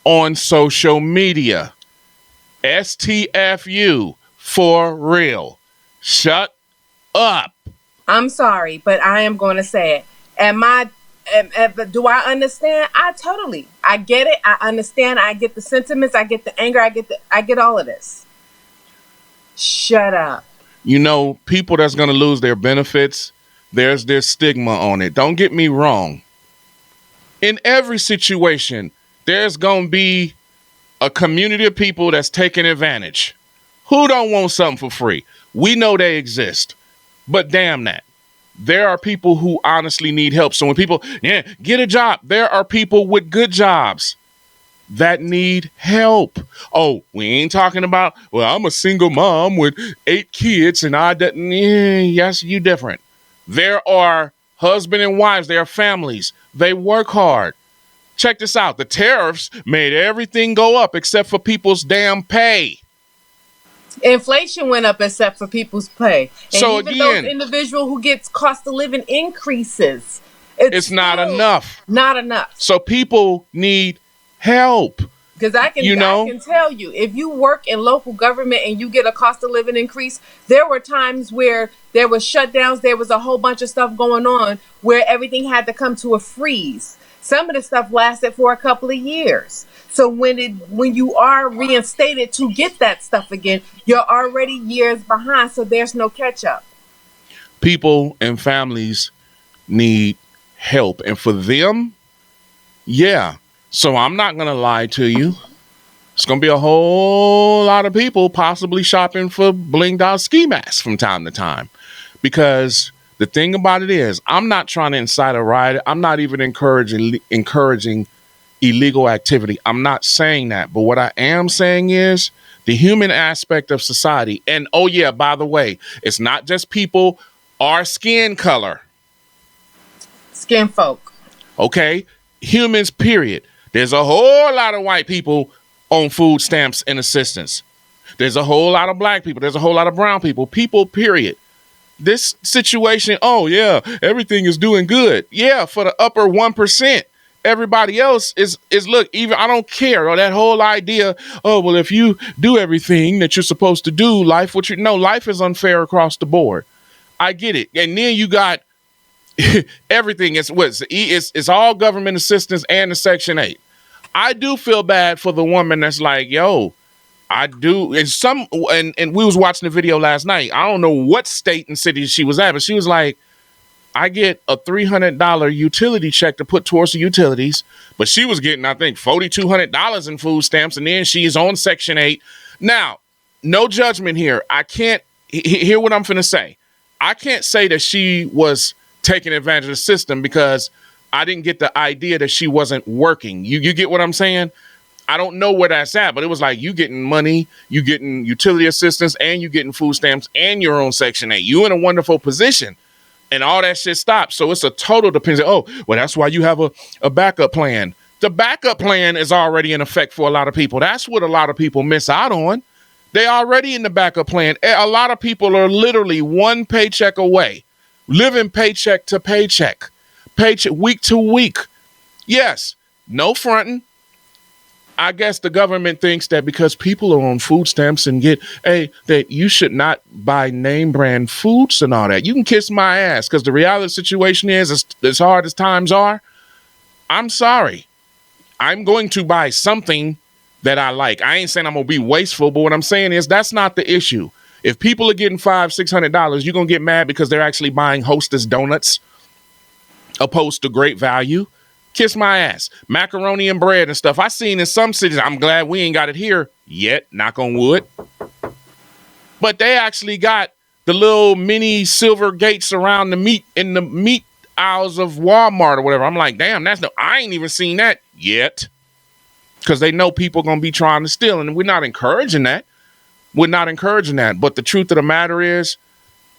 on social media. STFU, for real. Shut up. I'm sorry, but I am going to say it. Do I understand? I get it. I understand. I get the sentiments. I get the anger. I get all of this. Shut up. You know, people that's going to lose their benefits, there's stigma on it. Don't get me wrong. In every situation, there's going to be a community of people that's taking advantage. Who don't want something for free? We know they exist. But damn that. There are people who honestly need help. So when people, get a job, there are people with good jobs that need help. Oh, we ain't talking about, well, I'm a single mom with 8 kids and yes, you different. There are husband and wives, there are families. They work hard. Check this out. The tariffs made everything go up except for people's damn pay. Inflation went up except for people's pay. And so even again, those individual who gets cost of living increases, it's not enough. Not enough. So people need help. Because I can tell you, if you work in local government and you get a cost of living increase, there were times where there was shutdowns, there was a whole bunch of stuff going on where everything had to come to a freeze. Some of the stuff lasted for a couple of years. So when you are reinstated to get that stuff again, you're already years behind. So there's no catch up. People and families need help. And for them, yeah. So I'm not going to lie to you. It's going to be a whole lot of people possibly shopping for blinged out ski masks from time to time. Because the thing about it is, I'm not trying to incite a riot. I'm not even encouraging illegal activity. I'm not saying that. But what I am saying is the human aspect of society. And oh yeah, by the way, it's not just people, our skin color. Skin folk. Okay. Humans, period. There's a whole lot of white people on food stamps and assistance. There's a whole lot of black people. There's a whole lot of brown people. People, period. This situation, oh yeah, everything is doing good. Yeah, for the upper 1%. Everybody else is look, even I don't care. Or that whole idea, oh, well, if you do everything that you're supposed to do, life is unfair across the board. I get it. And then you got everything. It's all government assistance and the Section 8. I do feel bad for the woman that's like, yo, I do. And we was watching the video last night. I don't know what state and city she was at, but she was like, I get a $300 utility check to put towards the utilities, but she was getting, I think, $4,200 in food stamps, and then she's on Section 8. Now, no judgment here. I can't hear what I'm finna say. I can't say that she was taking advantage of the system because I didn't get the idea that she wasn't working. You get what I'm saying? I don't know where that's at, but it was like you getting money, you getting utility assistance, and you getting food stamps, and you're on Section 8. You in a wonderful position. And all that shit stopped. So it's a total depends. Oh, well, that's why you have a backup plan. The backup plan is already in effect for a lot of people. That's what a lot of people miss out on. They already in the backup plan. A lot of people are literally one paycheck away, living paycheck to paycheck, week to week. Yes, no fronting. I guess the government thinks that because people are on food stamps and that you should not buy name brand foods and all that. You can kiss my ass because the reality situation is as hard as times are. I'm sorry. I'm going to buy something that I like. I ain't saying I'm going to be wasteful, but what I'm saying is that's not the issue. If people are getting $500-$600, you're going to get mad because they're actually buying Hostess donuts opposed to great value. Kiss my ass. Macaroni and bread and stuff. I seen in some cities. I'm glad we ain't got it here yet. Knock on wood. But they actually got the little mini silver gates around the meat aisles of Walmart or whatever. I'm like, damn, I ain't even seen that yet. Because they know people gonna be trying to steal. And we're not encouraging that. But the truth of the matter is,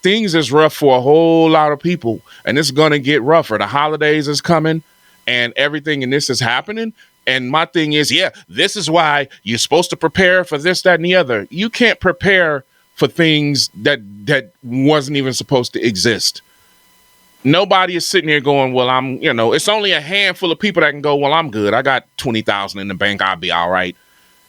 things is rough for a whole lot of people, and it's gonna get rougher. The holidays is coming, and everything in this is happening. And my thing is, yeah, this is why you're supposed to prepare for this, that, and the other. You can't prepare for things that wasn't even supposed to exist. Nobody is sitting here going, well, it's only a handful of people that can go, well, I'm good. I got 20,000 in the bank. I'll be all right.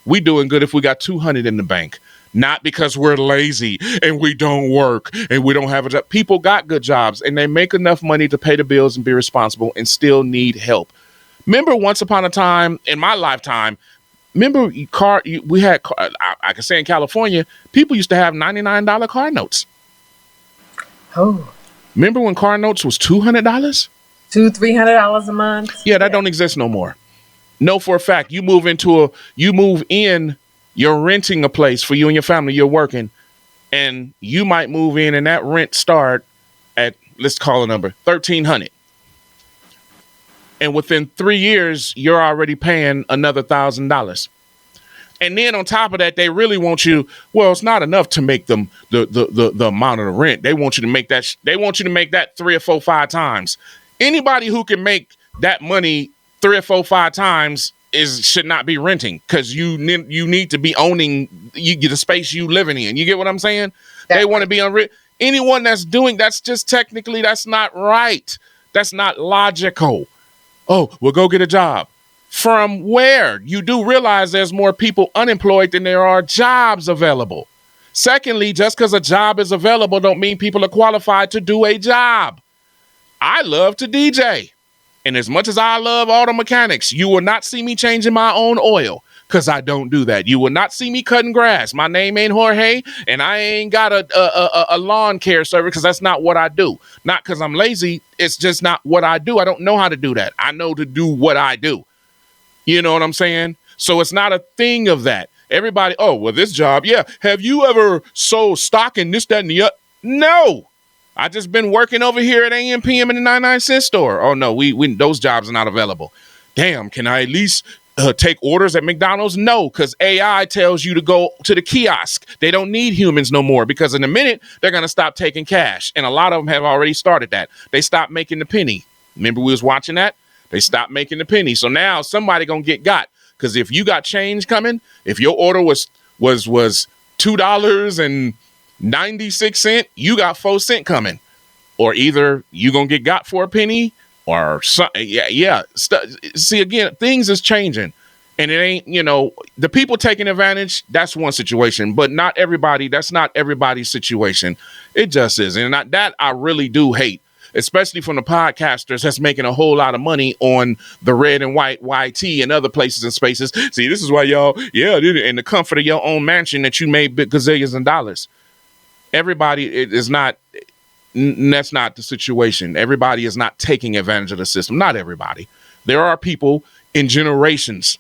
We doing good if we got 200 in the bank. Not because we're lazy and we don't work and we don't have a job. People got good jobs and they make enough money to pay the bills and be responsible and still need help. Remember once upon a time in my lifetime, we had, I can say in California, people used to have $99 car notes. Oh. Remember when car notes was $200? $200-$300 a month? Yeah, that don't exist no more. No, for a fact. You move in, you're renting a place for you and your family, you're working, and you might move in and that rent start at, let's call a number, $1,300. And within 3 years, you're already paying another $1,000. And then on top of that, they really want you. Well, it's not enough to make them the amount of the rent. They want you to make that. They want you to make that 3 or 4, 5 times. Anybody who can make that money 3 or 4, 5 times should not be renting, because you need to be owning the space you living in. You get what I'm saying? They want to be on rent. Anyone that's doing that's just technically that's not right. That's not logical. Oh, well, go get a job. From where? You do realize there's more people unemployed than there are jobs available. Secondly, just because a job is available don't mean people are qualified to do a job. I love to DJ. And as much as I love auto mechanics, you will not see me changing my own oil, because I don't do that. You will not see me cutting grass. My name ain't Jorge, and I ain't got a lawn care service, because that's not what I do. Not because I'm lazy. It's just not what I do. I don't know how to do that. I know to do what I do. You know what I'm saying? So it's not a thing of that. Everybody, oh, well, this job, yeah. Have you ever sold stock in this, that, and the other? No. I just been working over here at AM PM in the 99-cent store. Oh, no, we those jobs are not available. Damn, can I at least take orders at McDonald's? No, because AI tells you to go to the kiosk. They don't need humans no more, because in a minute, they're going to stop taking cash. And a lot of them have already started that. They stopped making the penny. Remember we was watching that? They stopped making the penny. So now somebody going to get got. Because if you got change coming, if your order was $2.96, you got 4 cents coming. Or either you going to get got for a penny or something. Yeah. See, again, things is changing. And it ain't, the people taking advantage, that's one situation. But that's not everybody's situation. It just is. And that I really do hate. Especially from the podcasters that's making a whole lot of money on the red and white YT and other places and spaces. See, this is why y'all, in the comfort of your own mansion that you made gazillions of dollars. Everybody is not, that's not the situation. Everybody is not taking advantage of the system. Not everybody. There are people in generations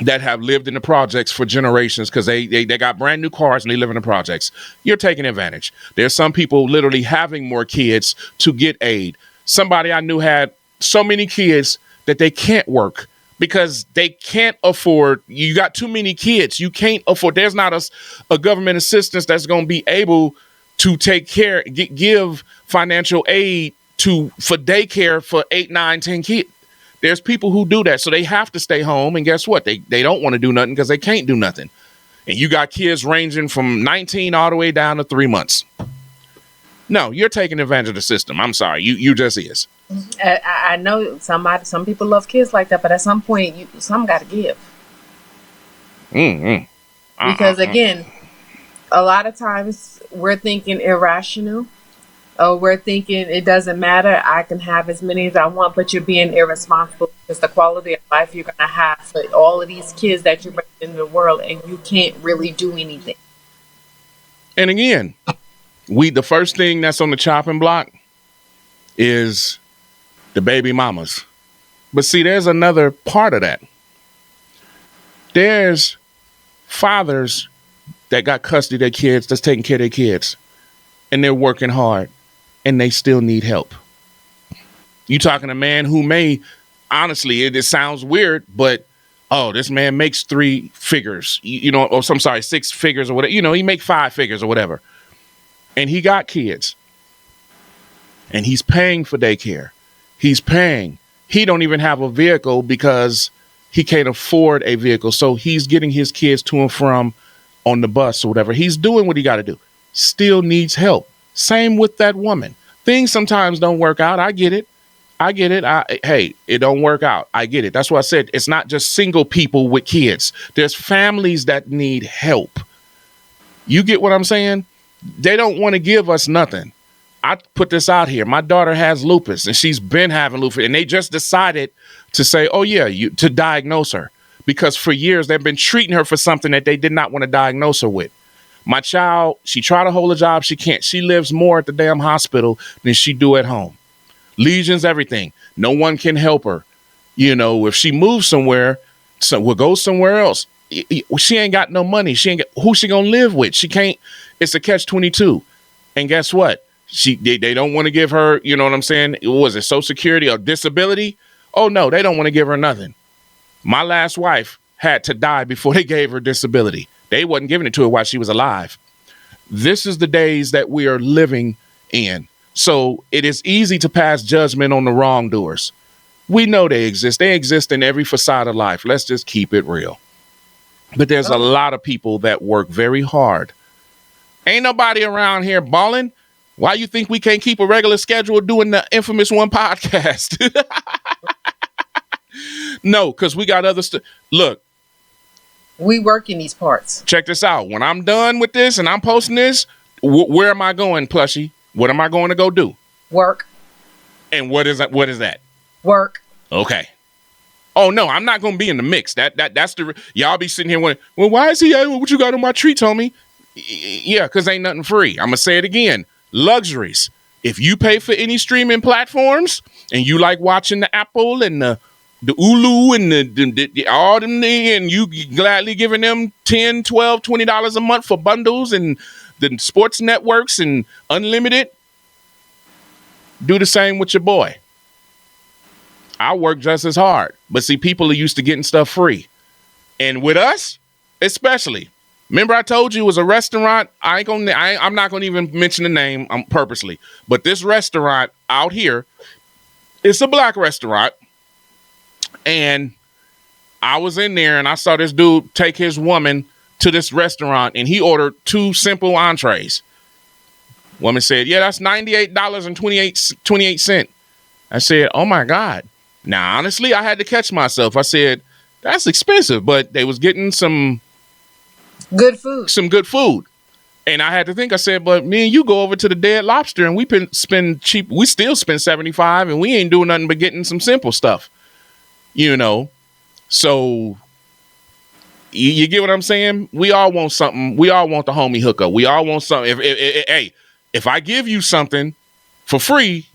that have lived in the projects for generations, because they got brand new cars and they live in the projects. You're taking advantage. There's some people literally having more kids to get aid. Somebody I knew had so many kids that they can't work because they can't afford. You got too many kids. You can't afford. There's not a government assistance that's going to be able to take care, give financial aid for daycare for 8, 9, 10 kids. There's people who do that. So they have to stay home. And guess what? They don't want to do nothing because they can't do nothing. And you got kids ranging from 19 all the way down to 3 months. No, you're taking advantage of the system. I'm sorry. You just is. I know some people love kids like that, but at some point, some got to give. Because again, a lot of times we're thinking irrational. Oh, we're thinking it doesn't matter. I can have as many as I want, but you're being irresponsible, because the quality of life you're going to have for all of these kids that you bring into the world, and you can't really do anything. And again, the first thing that's on the chopping block is the baby mamas. But see, there's another part of that. There's fathers that got custody of their kids, that's taking care of their kids, and they're working hard. And they still need help. You talking a man who may, honestly, it sounds weird, but this man makes 3 figures, or I'm sorry, 6 figures or whatever. He make 5 figures or whatever. and he got kids, and he's paying for daycare. He's paying. He don't even have a vehicle because he can't afford a vehicle. So he's getting his kids to and from on the bus or whatever. He's doing what he got to do. Still needs help. Same with that woman. Things sometimes don't work out. I get it. Hey, it don't work out. I get it. That's why I said it's not just single people with kids. There's families that need help. You get what I'm saying? They don't want to give us nothing. I put this out here. My daughter has lupus, and she's been having lupus, and they just decided to say, oh, yeah, to diagnose her, because for years they've been treating her for something that they did not want to diagnose her with. My child, she tried to hold a job. She can't. She lives more at the damn hospital than she do at home. Lesions, everything. No one can help her. You know, if she moves somewhere, we'll go somewhere else. She ain't got no money. Who she gonna live with? She can't. It's a catch-22. And guess what? They don't want to give her, you know what I'm saying? Was it Social Security or disability? Oh, no, they don't want to give her nothing. My last wife had to die before they gave her disability. They wasn't giving it to her while she was alive. This is the days that we are living in. So it is easy to pass judgment on the wrongdoers. We know they exist. They exist in every facade of life. Let's just keep it real. But there's a lot of people that work very hard. Ain't nobody around here balling. Why you think we can't keep a regular schedule doing the Infamous One podcast? No, because we got other stuff. Look. We work in these parts. Check this out. When I'm done with this and I'm posting this, where am I going, Plushie? What am I going to go do? Work. And what is that? What is that? Work. Okay. Oh, no, I'm not going to be in the mix. That's y'all be sitting here wondering, well, why is he, what you got on my treats, homie? Yeah, because ain't nothing free. I'm going to say it again. Luxuries. If you pay for any streaming platforms and you like watching the Apple and the Hulu and the all them, and you gladly giving them $10, $12, $20 a month for bundles and the sports networks and unlimited, do the same with your boy. I work just as hard. But see, people are used to getting stuff free. And with us, especially. Remember I told you it was a restaurant. I'm not going to even mention the name purposely. But this restaurant out here, it's a black restaurant. And I was in there and I saw this dude take his woman to this restaurant and he ordered 2 simple entrees. Woman said, yeah, that's $98.28. I said, oh my God. Now, honestly, I had to catch myself. I said, that's expensive, but they was getting some good food. And I had to think, I said, but me and you go over to the Dead Lobster and we spend cheap. We still spend $75 and we ain't doing nothing but getting some simple stuff, you know? So you get what I'm saying? We all want something. We all want the homie hookup. We all want something. If I give you something for free,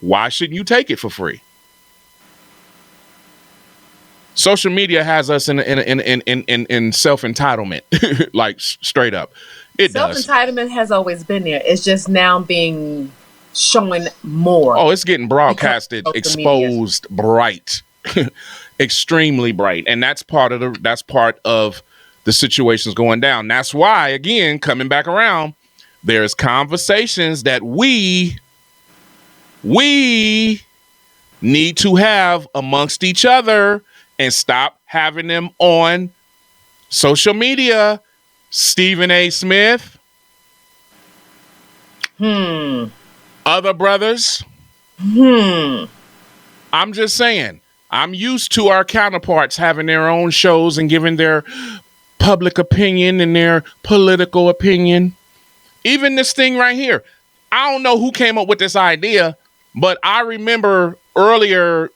why shouldn't you take it for free? Social media has us in self-entitlement, like straight up. It does. Self-entitlement has always been there. It's just now being shown more. Oh, it's getting broadcasted, exposed, bright, extremely bright, and that's part of the situations going down. That's why, again, coming back around, there's conversations that we need to have amongst each other and stop having them on social media. Stephen A. Smith. Other brothers. I'm just saying, I'm used to our counterparts having their own shows and giving their public opinion and their political opinion. Even this thing right here. I don't know who came up with this idea, but I remember earlier,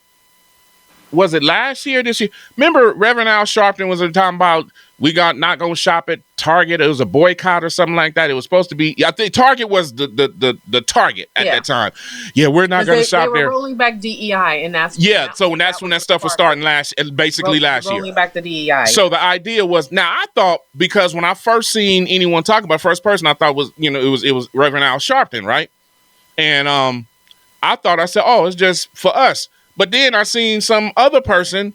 was it last year, this year? Remember Reverend Al Sharpton was talking about not going to shop at Target. It was a boycott or something like that. It was supposed to be, I think Target was the target at that time. Yeah, we're not going to shop there. They were rolling back DEI, and that's when that stuff was starting last year. Rolling back the DEI. So the idea was, now I thought, because when I first seen anyone talk about first person, I thought it was Reverend Al Sharpton, right? And I said, oh, it's just for us. But then I seen some other person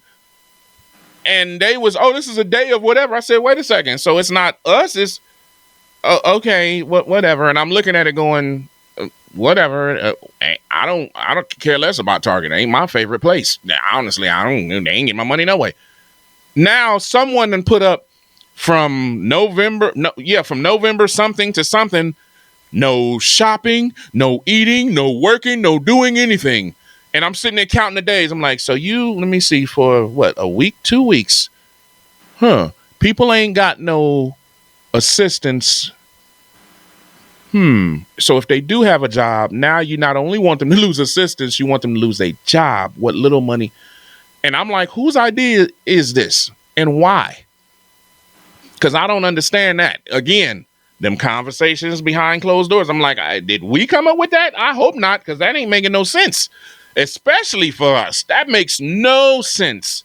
and they was, oh, this is a day of whatever. I said, wait a second. So it's not us. oh, okay, whatever. And I'm looking at it going, whatever. I don't care less about Target. It ain't my favorite place. Honestly, I don't. They ain't getting my money no way. Now someone then put up from November, no, yeah, from November something to something. No shopping, no eating, no working, no doing anything. And I'm sitting there counting the days. I'm like, so let me see, for what, a week, 2 weeks? Huh. People ain't got no assistance. So if they do have a job, now you not only want them to lose assistance, you want them to lose their job, what little money. And I'm like, whose idea is this and why? Because I don't understand that. Again, them conversations behind closed doors. I'm like, did we come up with that? I hope not, because that ain't making no sense, especially for us. That makes no sense,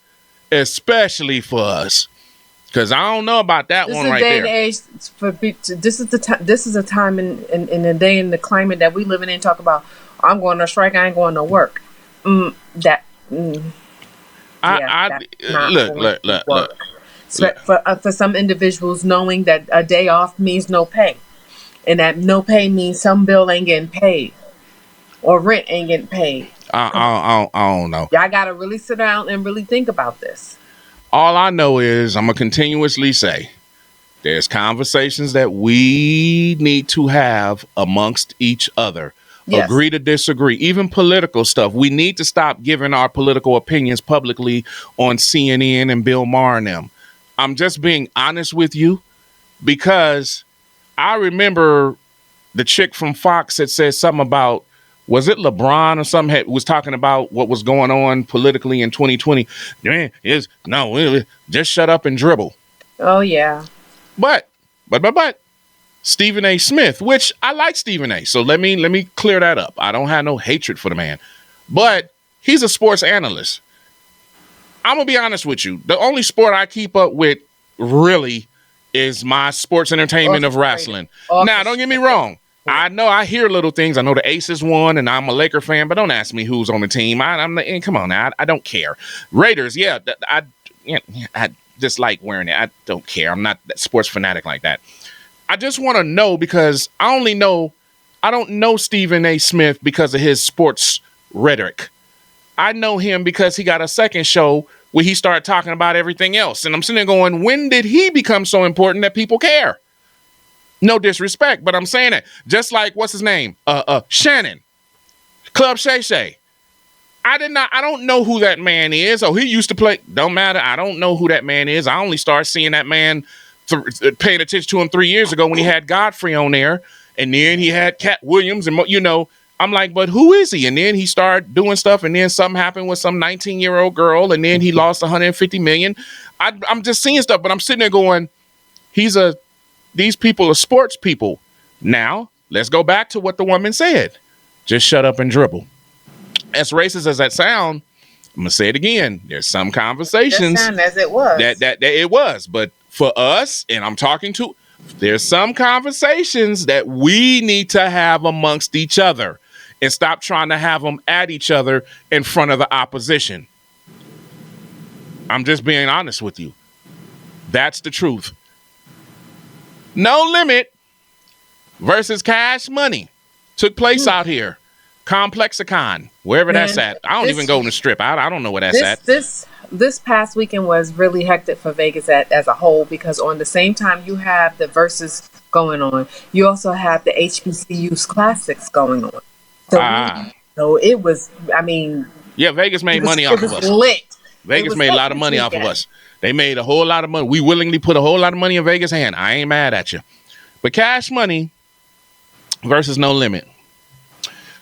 especially for us. Because I don't know about that one right there. This is a time in the day and the climate that we living in. Talk about, I'm going on strike. I ain't going to work. Look. So for some individuals, knowing that a day off means no pay, and that no pay means some bill ain't getting paid, or rent ain't getting paid. I don't know. Y'all got to really sit down and really think about this. All I know is I'm going to continuously say there's conversations that we need to have amongst each other. Yes. Agree to disagree. Even political stuff. We need to stop giving our political opinions publicly on CNN and Bill Maher and them. I'm just being honest with you, because I remember the chick from Fox that said something about, was it LeBron or something, was talking about what was going on politically in 2020. Just shut up and dribble. Oh, yeah. But Stephen A. Smith, which I like Stephen A. So let me clear that up. I don't have no hatred for the man, but he's a sports analyst. I'm going to be honest with you. The only sport I keep up with really is my sports entertainment of wrestling. Now, don't get me wrong. I know I hear little things. I know the Aces won, and I'm a Laker fan, but don't ask me who's on the team. Come on now. I don't care. Raiders, yeah. I just like wearing it. I don't care. I'm not that sports fanatic like that. I just want to know, because I don't know Stephen A. Smith because of his sports rhetoric. I know him because he got a second show where he started talking about everything else. And I'm sitting there going, when did he become so important that people care? No disrespect, but I'm saying it. Just like, what's his name? Shannon. Club Shay Shay. I don't know who that man is. Oh, he used to play. Don't matter. I don't know who that man is. I only started seeing that man, paying attention to him 3 years ago when he had Godfrey on there. And then he had Cat Williams. And, I'm like, but who is he? And then he started doing stuff. And then something happened with some 19-year-old girl. And then he lost $150 million. I'm just seeing stuff, but I'm sitting there going, these people are sports people. Now, let's go back to what the woman said. Just shut up and dribble. As racist as that sound, I'm going to say it again. There's some conversations as it was. That it was. But for us, and I'm talking to, there's some conversations that we need to have amongst each other and stop trying to have them at each other in front of the opposition. I'm just being honest with you. That's the truth. No Limit versus Cash Money took place out here. Complexicon, wherever that's at. I don't even go in the Strip. I don't know where that's at. This past weekend was really hectic for Vegas as a whole, because on the same time you have the Versus going on, you also have the HBCU's Classics going on. So it was, yeah, Vegas made money off of us. Lit. Vegas made a lot of money off of us. They made a whole lot of money. We willingly put a whole lot of money in Vegas' hand. I ain't mad at you. But Cash Money versus No Limit.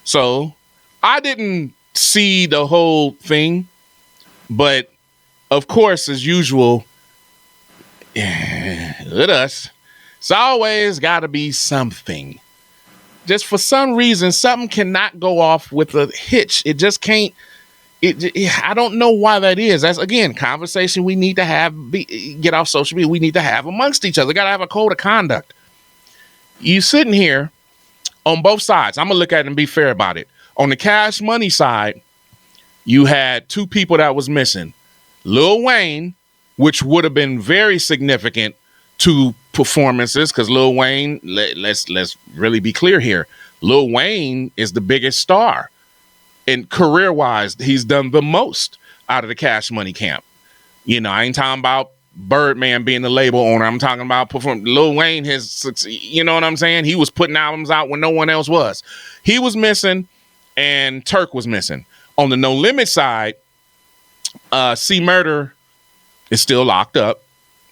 So I didn't see the whole thing, but of course, as usual, with us, it's always got to be something. Just for some reason, something cannot go off with a hitch. It just can't. I don't know why that is. That's, again, conversation we need to have, get off social media. We need to have amongst each other. Got to have a code of conduct. You sitting here on both sides. I'm going to look at it and be fair about it. On the Cash Money side, you had two people that was missing. Lil Wayne, which would have been very significant to performances, because Lil Wayne, let's really be clear here. Lil Wayne is the biggest star, and career wise, he's done the most out of the Cash Money camp. I ain't talking about Birdman being the label owner. I'm talking about perform. Lil Wayne has, you know what I'm saying? He was putting albums out when no one else was. He was missing, and Turk was missing. On the No Limit side, C Murder is still locked up.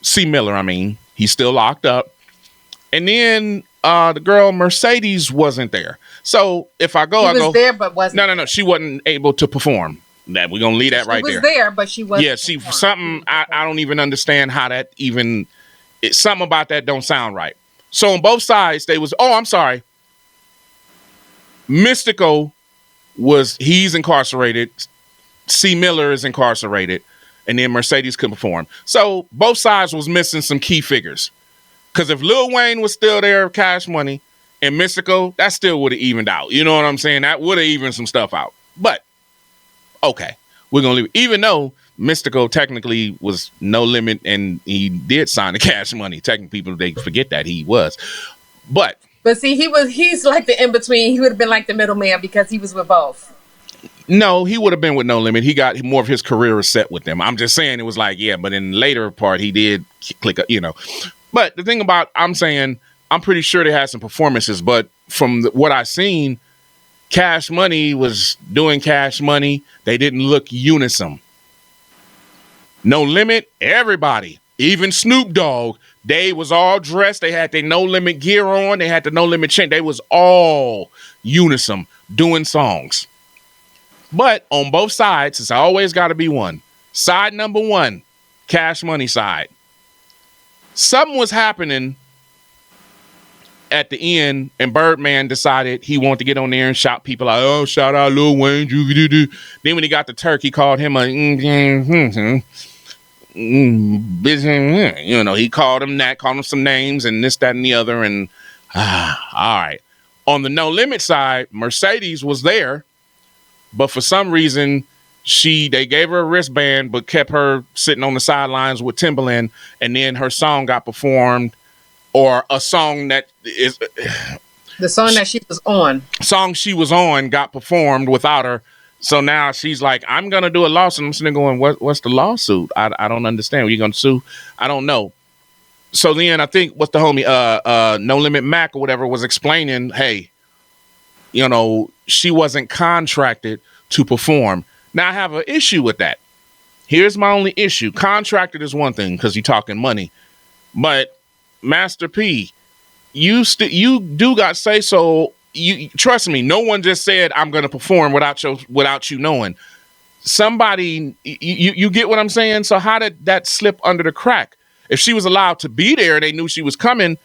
C Miller, I mean, he's still locked up. And then the girl Mercedes wasn't there. So if I go, I was there, but wasn't. No. She wasn't able to perform. That we're gonna leave that right there. She was there, but she wasn't. Yeah, something I don't even understand how that even. Something about that don't sound right. So on both sides, they was. Oh, I'm sorry. Mystical he's incarcerated. C Miller is incarcerated, and then Mercedes couldn't perform. So both sides was missing some key figures. Because if Lil Wayne was still there, Cash Money, and Mystical, that still would have evened out. You know what I'm saying? That would have evened some stuff out. But okay, we're gonna leave it. Even though Mystical technically was No Limit and he did sign the Cash Money. Technically, people they forget that he was. But see, he's like the in between. He would have been like the middleman because he was with both. No, he would have been with No Limit. He got more of his career set with them. I'm just saying it was like, yeah, but in the later part, he did click, But the thing about, I'm saying, I'm pretty sure they had some performances, but from what I've seen, Cash Money was doing Cash Money. They didn't look unison. No Limit, everybody, even Snoop Dogg, they was all dressed. They had their No Limit gear on. They had the No Limit chain. They was all unison doing songs. But on both sides, it's always got to be one. Side number one, Cash Money side. Something was happening at the end, and Birdman decided he wanted to get on there and shout people out. Oh, shout out Lil Wayne. Then when he got the Turk, he called him he called him that, called him some names and this, that, and the other. And all right. On the No Limit side, Mercedes was there. But for some reason, they gave her a wristband, but kept her sitting on the sidelines with Timbaland, and then her song got performed, or a song that is the song that she was on. Song she was on got performed without her. So now she's like, I'm gonna do a lawsuit. I'm sitting there going, what's the lawsuit? I don't understand. Are you gonna sue? I don't know. So then I think what's the homie No Limit Mac or whatever was explaining, hey, she wasn't contracted to perform. Now, I have an issue with that. Here's my only issue. Contracted is one thing because you're talking money. But, Master P, you do got say so. You trust me, no one just said, I'm going to perform without you knowing. Somebody, you get what I'm saying? So how did that slip under the crack? If she was allowed to be there, they knew she was coming.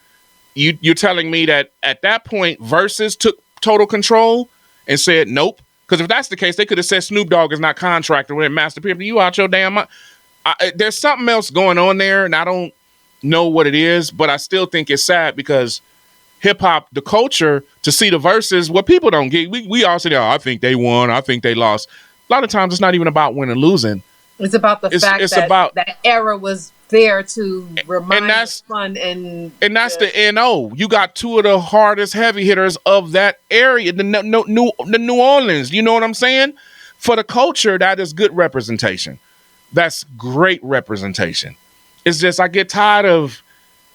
You're telling me that at that point, Versus took total control and said nope, because if that's the case, they could have said Snoop Dogg is not contracted with Master P. You out your damn mind. There's something else going on there, and I don't know what it is, but I still think it's sad because hip hop, the culture, to see the Verses, what people don't get, we all say, I think they won, I think they lost. A lot of times, it's not even about winning or losing. It's about the fact that that era was there to remind us fun and that's the NO. You got two of the hardest heavy hitters of that area, the New Orleans. You know what I'm saying? For the culture, that is good representation. That's great representation. It's just I get tired of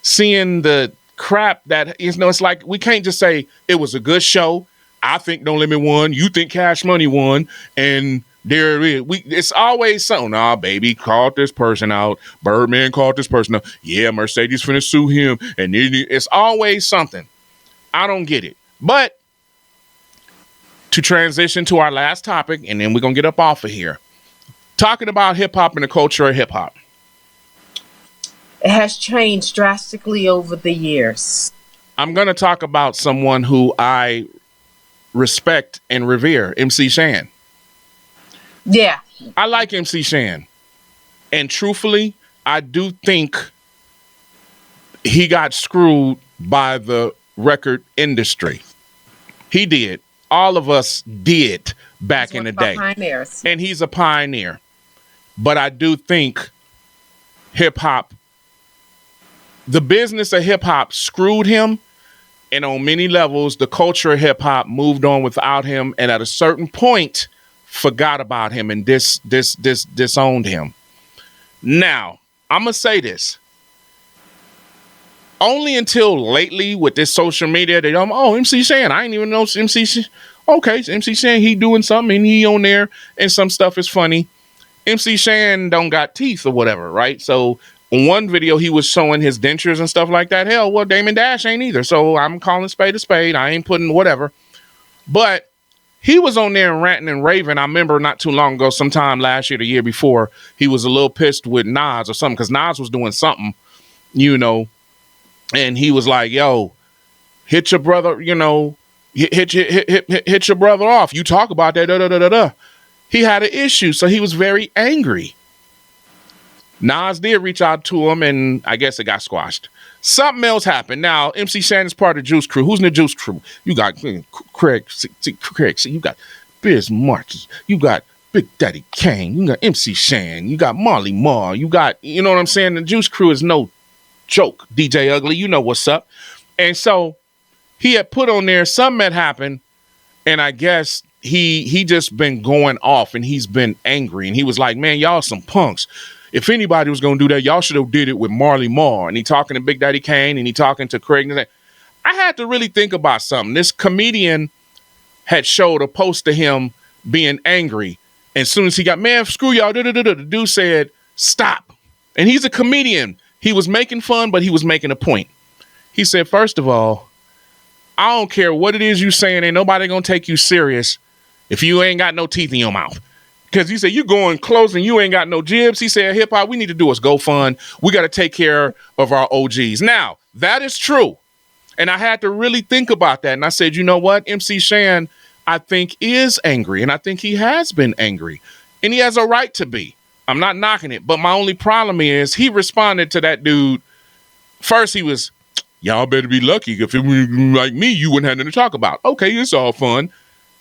seeing the crap that it's like we can't just say it was a good show. I think No Limit won. You think Cash Money won, and there it is. It's always something. Nah, baby called this person out. Birdman called this person out. Yeah, Mercedes finna sue him. And it's always something. I don't get it. But to transition to our last topic, and then we're going to get up off of here. Talking about hip-hop and the culture of hip-hop. It has changed drastically over the years. I'm going to talk about someone who I respect and revere, MC Shan. Yeah. I like MC Shan. And truthfully, I do think he got screwed by the record industry. He did. All of us did back in the day. Pioneers. And he's a pioneer. But I do think hip hop the business of hip hop screwed him, and on many levels, the culture of hip hop moved on without him, and at a certain point, forgot about him and disowned him. Now, I'm gonna say this. Only until lately with this social media, they don't. Oh, MC Shan, I ain't even know MC. Okay, MC Shan, he doing something and he on there, and some stuff is funny. MC Shan don't got teeth or whatever, right? So in one video, he was showing his dentures and stuff like that. Hell, well, Damon Dash ain't either. So I'm calling spade a spade. I ain't putting whatever. But he was on there and ranting and raving. I remember not too long ago, sometime last year, the year before, he was a little pissed with Nas or something because Nas was doing something, you know, and he was like, yo, hit your brother, you know, hit your brother off. You talk about that, da da da da da. He had an issue, so he was very angry. Nas did reach out to him, and I guess it got squashed. Something else happened. Now, MC Shan is part of the Juice Crew. Who's in the Juice Crew? You got Craig, you got Biz Markie, you got Big Daddy Kane, you got MC Shan, you got Marley Marl, you got, you know what I'm saying? The Juice Crew is no joke. DJ Ugly, you know what's up. And so he had put on there, something had happened, and I guess he just been going off, and he's been angry, and he was like, man, y'all some punks. If anybody was going to do that, y'all should have did it with Marley Marl. And he talking to Big Daddy Kane, and he talking to Craig. And I had to really think about something. This comedian had showed a post to him being angry. And as soon as he got, man, screw y'all, the dude said, stop. And he's a comedian. He was making fun, but he was making a point. He said, first of all, I don't care what it is you saying. Ain't nobody going to take you serious if you ain't got no teeth in your mouth. Because he said, you going close and you ain't got no jibs. He said, hip hop, we need to do is go fun. We got to take care of our OGs. Now, that is true. And I had to really think about that. And I said, you know what? MC Shan, I think, is angry. And I think he has been angry. And he has a right to be. I'm not knocking it. But my only problem is he responded to that dude. First, he was, y'all better be lucky. If it was like me, you wouldn't have nothing to talk about. Okay, it's all fun.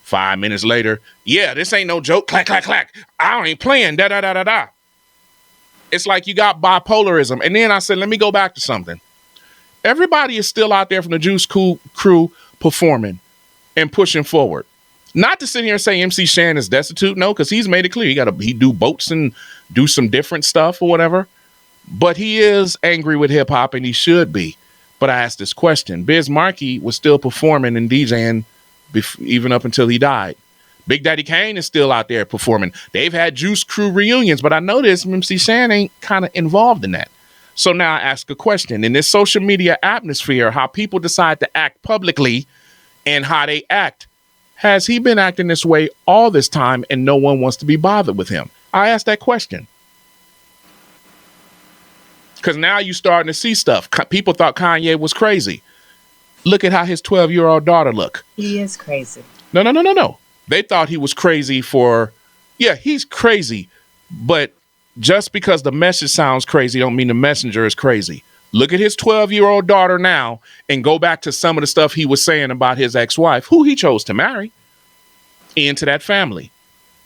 5 minutes later, yeah, this ain't no joke. Clack, clack, clack. I ain't playing. Da, da, da, da, da. It's like you got bipolarism. And then I said, let me go back to something. Everybody is still out there from the Juice Crew performing and pushing forward. Not to sit here and say MC Shan is destitute. No, because he's made it clear. He do boats and do some different stuff or whatever. But he is angry with hip hop, and he should be. But I asked this question. Biz Markie was still performing and DJing even up until he died. Big Daddy Kane is still out there performing. They've had Juice Crew reunions, but I noticed MC Shan ain't kind of involved in that. So now I ask a question. In this social media atmosphere, how people decide to act publicly and how they act, has he been acting this way all this time and no one wants to be bothered with him? I asked that question. Because now you're starting to see stuff. People thought Kanye was crazy. Look at how his 12-year-old daughter look. He is crazy. No. They thought he was crazy he's crazy. But just because the message sounds crazy don't mean the messenger is crazy. Look at his 12-year-old daughter now and go back to some of the stuff he was saying about his ex-wife, who he chose to marry into that family.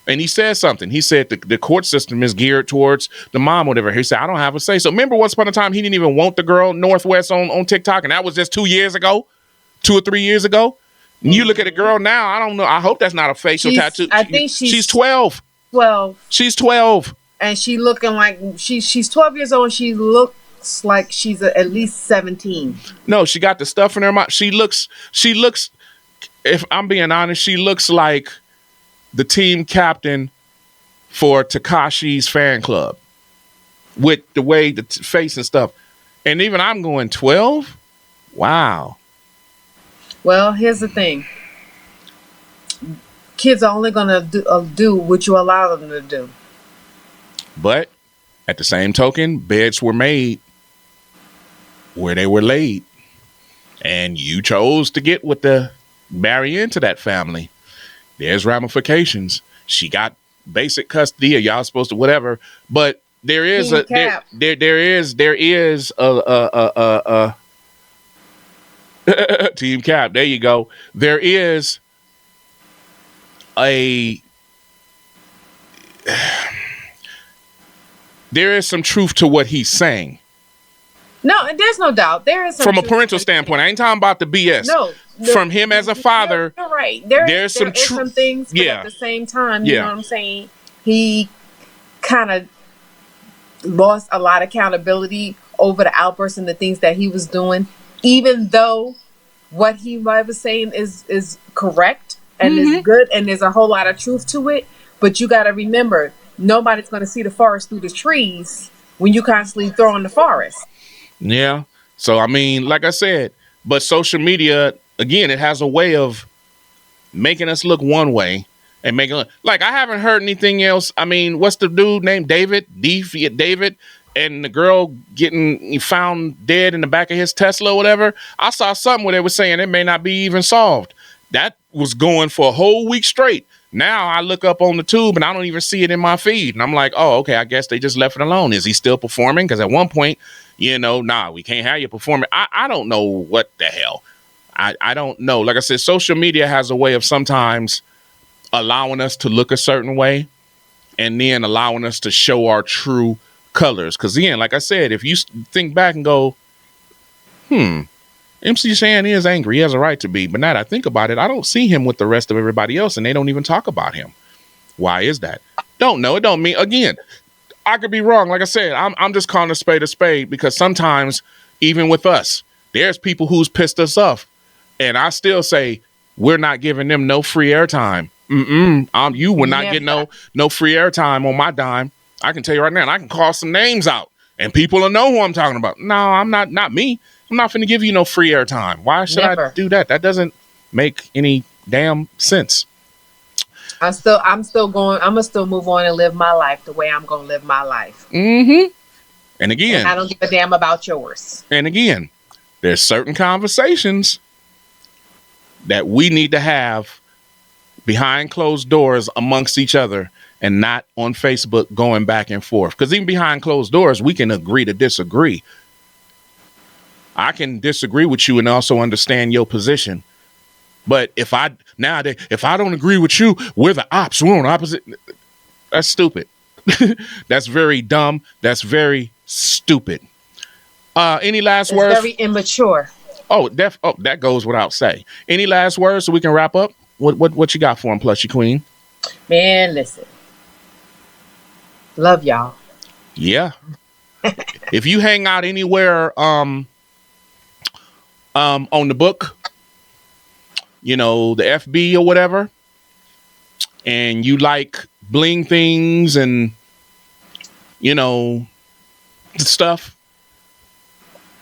And he said something. He said the court system is geared towards the mom, whatever. He said, I don't have a say. So remember once upon a time, he didn't even want the girl Northwest on TikTok. And that was just 2 years ago, 2 or 3 years ago. And you look at a girl now, I don't know. I hope that's not a facial tattoo. I think she's 12. 12. She's 12. And she looking like she's 12 years old. And she looks like she's at least 17. No, she got the stuff in her mouth. She looks, if I'm being honest, she looks like the team captain for Tekashi's fan club with the way the face and stuff. And even I'm going 12. Wow. Well, here's the thing. Kids are only going to do what you allow them to do. But at the same token, beds were made where they were laid. And you chose to get with marry into that family. There's ramifications. She got basic custody, or y'all supposed to whatever. But there is there is a Team Cap. There you go. There is there is some truth to what he's saying. No, there's no doubt. There is some From a truth parental to it. standpoint. I ain't talking about the BS. No, From him as a father, you're right. There there's some is some truth. things, but at Yeah. the same time, you know Yeah. what I'm saying? He kind of lost a lot of accountability over the outbursts and the things that he was doing, even though what he was saying is correct and is good, and there's a whole lot of truth to it. But you got to remember, nobody's going to see the forest through the trees when you constantly throw in the forest. Yeah. So, I mean, like I said, but social media, again, it has a way of making us look one way and making, like, I haven't heard anything else. I mean, what's the dude named David? David, and the girl getting found dead in the back of his Tesla or whatever. I saw something where they were saying it may not be even solved. That was going for a whole week straight. Now I look up on the tube and I don't even see it in my feed. And I'm like, oh, okay, I guess they just left it alone. Is he still performing? Because at one point, nah, we can't have you performing. I don't know what the hell. I don't know. Like I said, social media has a way of sometimes allowing us to look a certain way and then allowing us to show our true colors. Because again, like I said, if you think back and go, MC Shan is angry. He has a right to be. But now that I think about it, I don't see him with the rest of everybody else, and they don't even talk about him. Why is that? Don't know. It don't mean, again, I could be wrong. Like I said, I'm just calling a spade because sometimes, even with us, there's people who's pissed us off. And I still say, we're not giving them no free airtime. You will not get no free airtime on my dime. I can tell you right now, and I can call some names out, and people will know who I'm talking about. No, I'm not me. I'm not finna give you no free airtime. Why should I do that? That doesn't make any damn sense. I'm still going. I'm gonna still move on and live my life the way I'm gonna live my life. And again, and I don't give a damn about yours. And again, there's certain conversations that we need to have behind closed doors amongst each other and not on Facebook going back and forth. Because even behind closed doors, we can agree to disagree. I can disagree with you and also understand your position. But if I don't agree with you, we're the ops. We're on opposite. That's stupid. That's very dumb. That's very stupid. Any last words? Very immature. That goes without saying. Any last words so we can wrap up? What you got for him, Plushie Queen? Man, listen. Love y'all. Yeah. If you hang out anywhere on the book, the FB or whatever, and you like bling things and stuff,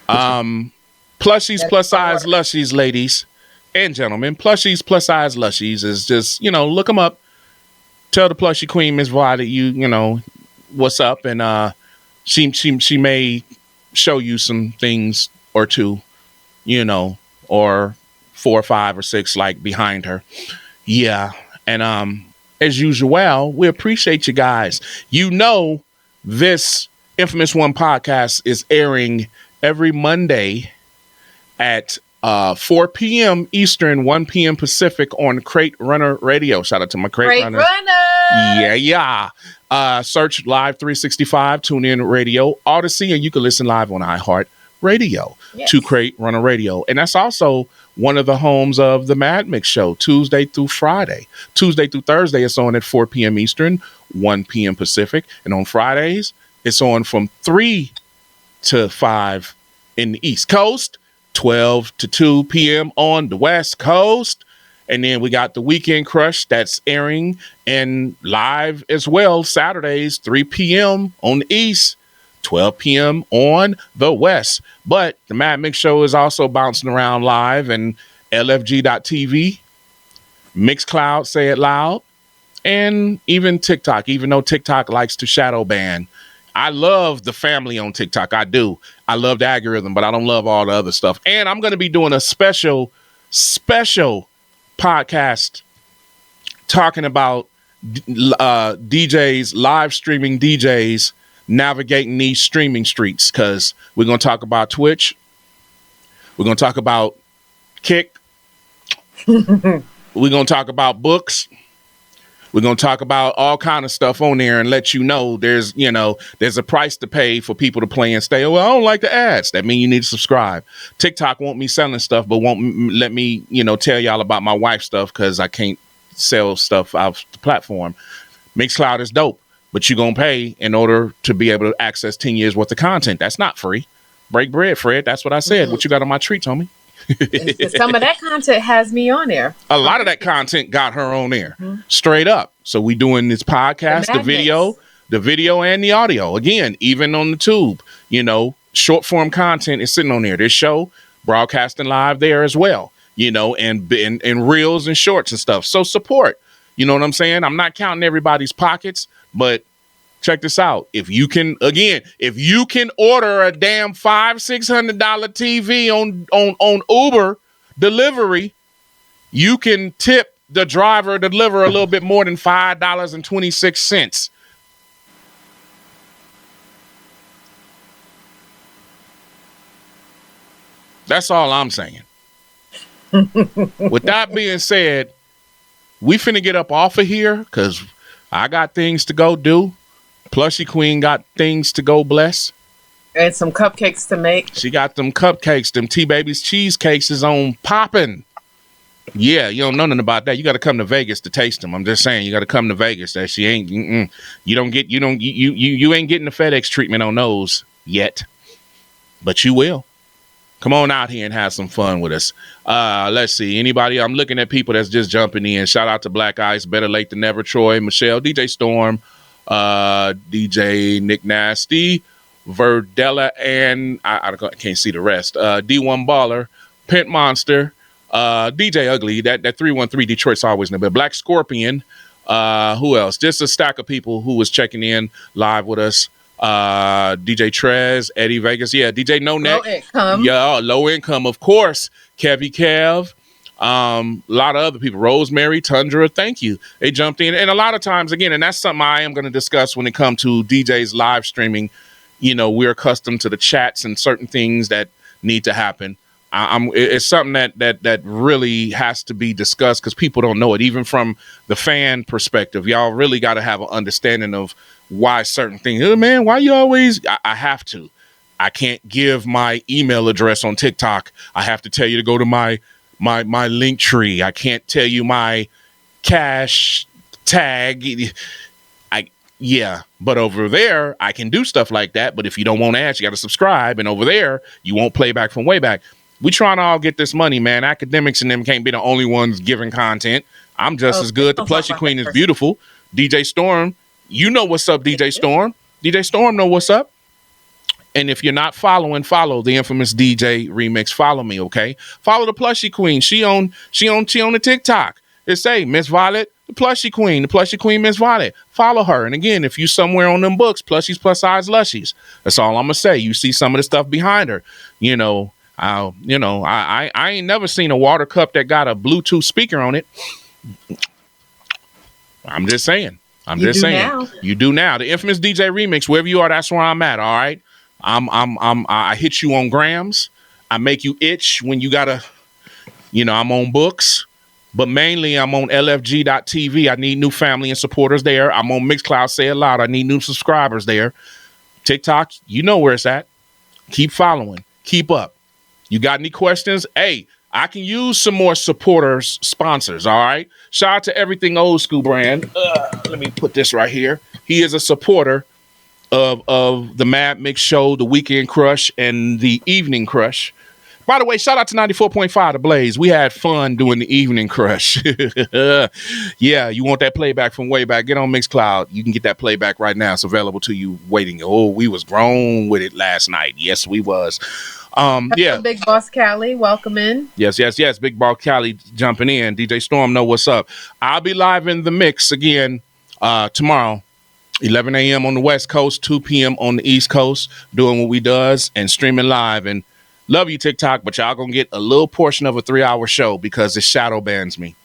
Plushies plus size lushies, ladies and gentlemen, Plushies plus size lushies is just, look them up. Tell the Plushie Queen, Miss Vi, that you what's up, and she may show you some things or two, or 4 or 5 or 6 like behind her. Yeah. And as usual, we appreciate you guys. This Infamous One podcast is airing every Monday at 4 p.m. Eastern, 1 p.m. Pacific on Crate Runner Radio. Shout out to my Crate Runner. Yeah. Search Live 365, tune in radio, Odyssey, and you can listen live on iHeart Radio to Crate Runner Radio. And that's also one of the homes of the Mad Mix Show, Tuesday through Friday. Tuesday through Thursday, it's on at 4 p.m. Eastern, 1 p.m. Pacific. And on Fridays, it's on from 3 to 5 in the East Coast, 12 to 2 p.m. on the West Coast. And then we got the Weekend Crush that's airing and live as well, Saturdays, 3 p.m. on the East, 12 p.m. on the West. But the Mad Mix Show is also bouncing around live and LFG.TV, Mixcloud, Say It Loud, and even TikTok, even though TikTok likes to shadow ban. I love the family on TikTok. I do. I love the algorithm, but I don't love all the other stuff. And I'm going to be doing a special podcast talking about DJs, live streaming DJs navigating these streaming streets, because we're going to talk about Twitch. We're going to talk about Kick. We're going to talk about books. We're going to talk about all kind of stuff on there and let you know there's a price to pay for people to play and stay. Well, I don't like the ads. That means you need to subscribe. TikTok won't me selling stuff, but won't let me, tell y'all about my wife's stuff because I can't sell stuff off the platform. Mixcloud is dope, but you're going to pay in order to be able to access 10 years worth of content. That's not free. Break bread, Fred. That's what I said. What you got on my treat, Homie? Some of that content has me on there. A lot of that content got her on there, straight up. So we doing this podcast, the video and the audio. Again, even on the tube, short form content is sitting on there. This show broadcasting live there as well, and reels and shorts and stuff. So support, you know what I'm saying? I'm not counting everybody's pockets, but check this out. If you can order a damn $500-$600 TV on Uber delivery, you can tip the driver deliver a little bit more than $5.26. That's all I'm saying. With that being said, we finna get up off of here because I got things to go do. Plushie Queen got things to go bless. And some cupcakes to make. She got them cupcakes. Them T-Baby's cheesecakes is on popping. Yeah, you don't know nothing about that. You got to come to Vegas to taste them. I'm just saying, you got to come to Vegas. That she ain't. You ain't getting the FedEx treatment on those yet, but you will. Come on out here and have some fun with us. Let's see. Anybody? I'm looking at people that's just jumping in. Shout out to Black Ice. Better late than never. Troy, Michelle, DJ Storm, DJ Nick Nasty, Verdella, and I can't see the rest. D1 Baller, Pent Monster, DJ Ugly. That 313 Detroit's always in there. But Black Scorpion. Who else? Just a stack of people who was checking in live with us. DJ Trez, Eddie Vegas, DJ No Neck, low income, of course. Kevy Kev, a lot of other people, Rosemary, Tundra, thank you. They jumped in, and a lot of times, again, and that's something I am going to discuss when it comes to DJs live streaming. We're accustomed to the chats and certain things that need to happen. It's something that really has to be discussed because people don't know it, even from the fan perspective. Y'all really got to have an understanding of why certain things. Oh, man, why you always? I have to. I can't give my email address on TikTok. I have to tell you to go to my link tree. I can't tell you my cash tag. But over there I can do stuff like that. But if you don't want ads, you got to subscribe. And over there you won't play back from way back. We trying to all get this money, man. Academics and them can't be the only ones giving content. I'm just as good. The Plushie Queen is beautiful. DJ Storm, you know what's up, DJ Storm. DJ Storm know what's up. And if you're not following, follow the infamous DJ Remix. Follow me, okay? Follow the Plushie Queen. She on the TikTok. It's Miss Violet, the Plushie Queen, Miss Violet. Follow her. And again, if you somewhere on them books, Plushies Plus Size Lushies. That's all I'm gonna say. You see some of the stuff behind her. I ain't never seen a water cup that got a Bluetooth speaker on it. I'm just saying. You do now. The infamous DJ Remix, wherever you are, that's where I'm at. All right. I hit you on grams. I make you itch when you gotta, I'm on books, but mainly I'm on LFG.TV. I need new family and supporters there. I'm on Mixcloud. Say it loud. I need new subscribers there. TikTok, you know where it's at. Keep following. Keep up. You got any questions? Hey, I can use some more supporters, sponsors, all right? Shout out to Everything Old School brand. Let me put this right here. He is a supporter of the Mad Mix Show, the Weekend Crush, and the Evening Crush. By the way, shout out to 94.5 The Blaze. We had fun doing the Evening Crush. Yeah, you want that playback from way back, get on Mixcloud. You can get that playback right now. It's available to you waiting. Oh, we was grown with it last night. Yes, we was. Big Boss Cali, welcome in. Yes. Big Boss Cali jumping in. DJ Storm know what's up. I'll be live in the mix again tomorrow, 11 a.m. on the West Coast, 2 p.m. on the East Coast, doing what we does and streaming live. And love you, TikTok, but y'all gonna get a little portion of a 3-hour show because it shadow bans me.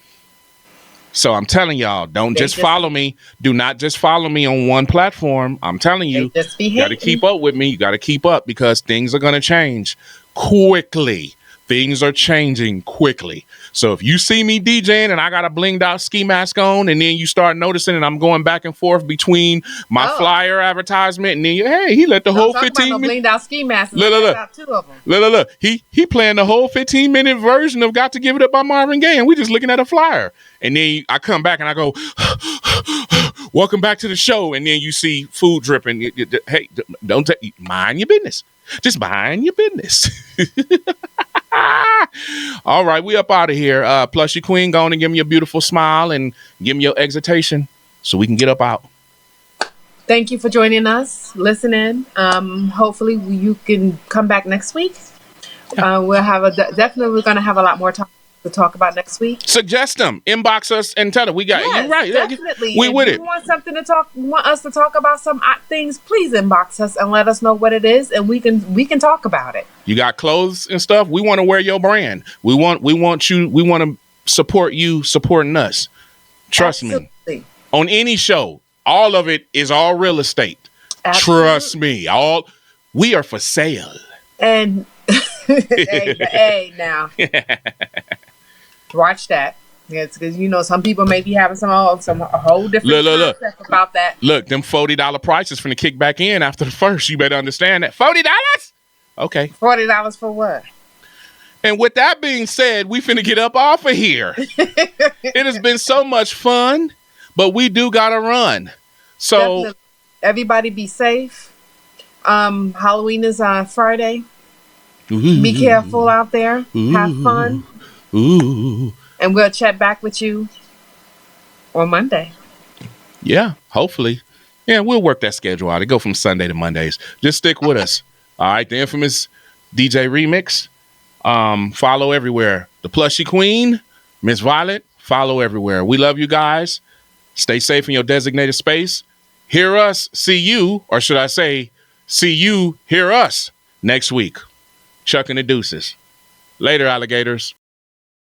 So I'm telling y'all, don't just follow me. Do not just follow me on one platform. I'm telling you, you got to keep up with me. You got to keep up because things are going to change quickly. things are changing quickly. So if you see me DJing and I got a blinged out ski mask on, and then you start noticing and I'm going back and forth between my flyer advertisement and then hey, he let the whole 15 minutes. Blinged out ski masks. Look. 2 of them. Look. He playing the whole 15-minute version of "Got to Give It Up" by Marvin Gaye, and we just looking at a flyer. And then I come back and I go, "Welcome back to the show." And then you see food dripping. Hey, don't mind your business. Just mind your business. All right, we up out of here. Plushie Queen, go on and give me a beautiful smile and give me your exhortation so we can get up out. Thank you for joining us, listening. Hopefully you can come back next week. We'll have definitely we're going to have a lot more to talk about next week. Suggest them, inbox us, and tell us. We got you right. Definitely. We if with you it. Want us to talk about some things? Please inbox us and let us know what it is, and we can talk about it. You got clothes and stuff. We want to wear your brand. We want you. We want to support you supporting us. Trust me. On any show, all of it is all real estate. Absolutely. Trust me. We are for sale. And hey, now. Watch that. It's because some people may be having some whole different concept about that. Look, them $40 prices from the kick back in after the first. You better understand that. $40? Okay. $40 for what? And with that being said, we finna get up off of here. It has been so much fun, but we do gotta run. So definitely. Everybody be safe. Halloween is Friday. Ooh. Be careful out there. Ooh. Have fun. Ooh. And we'll chat back with you on Monday. Yeah, hopefully. Yeah, we'll work that schedule out. It go from Sunday to Mondays. Just stick with us. All right, the infamous DJ Remix. Follow everywhere. The Plushie Queen, Miss Violet, follow everywhere. We love you guys. Stay safe in your designated space. Hear us, see you, or should I say, see you, hear us next week. Chuck and the deuces. Later, alligators.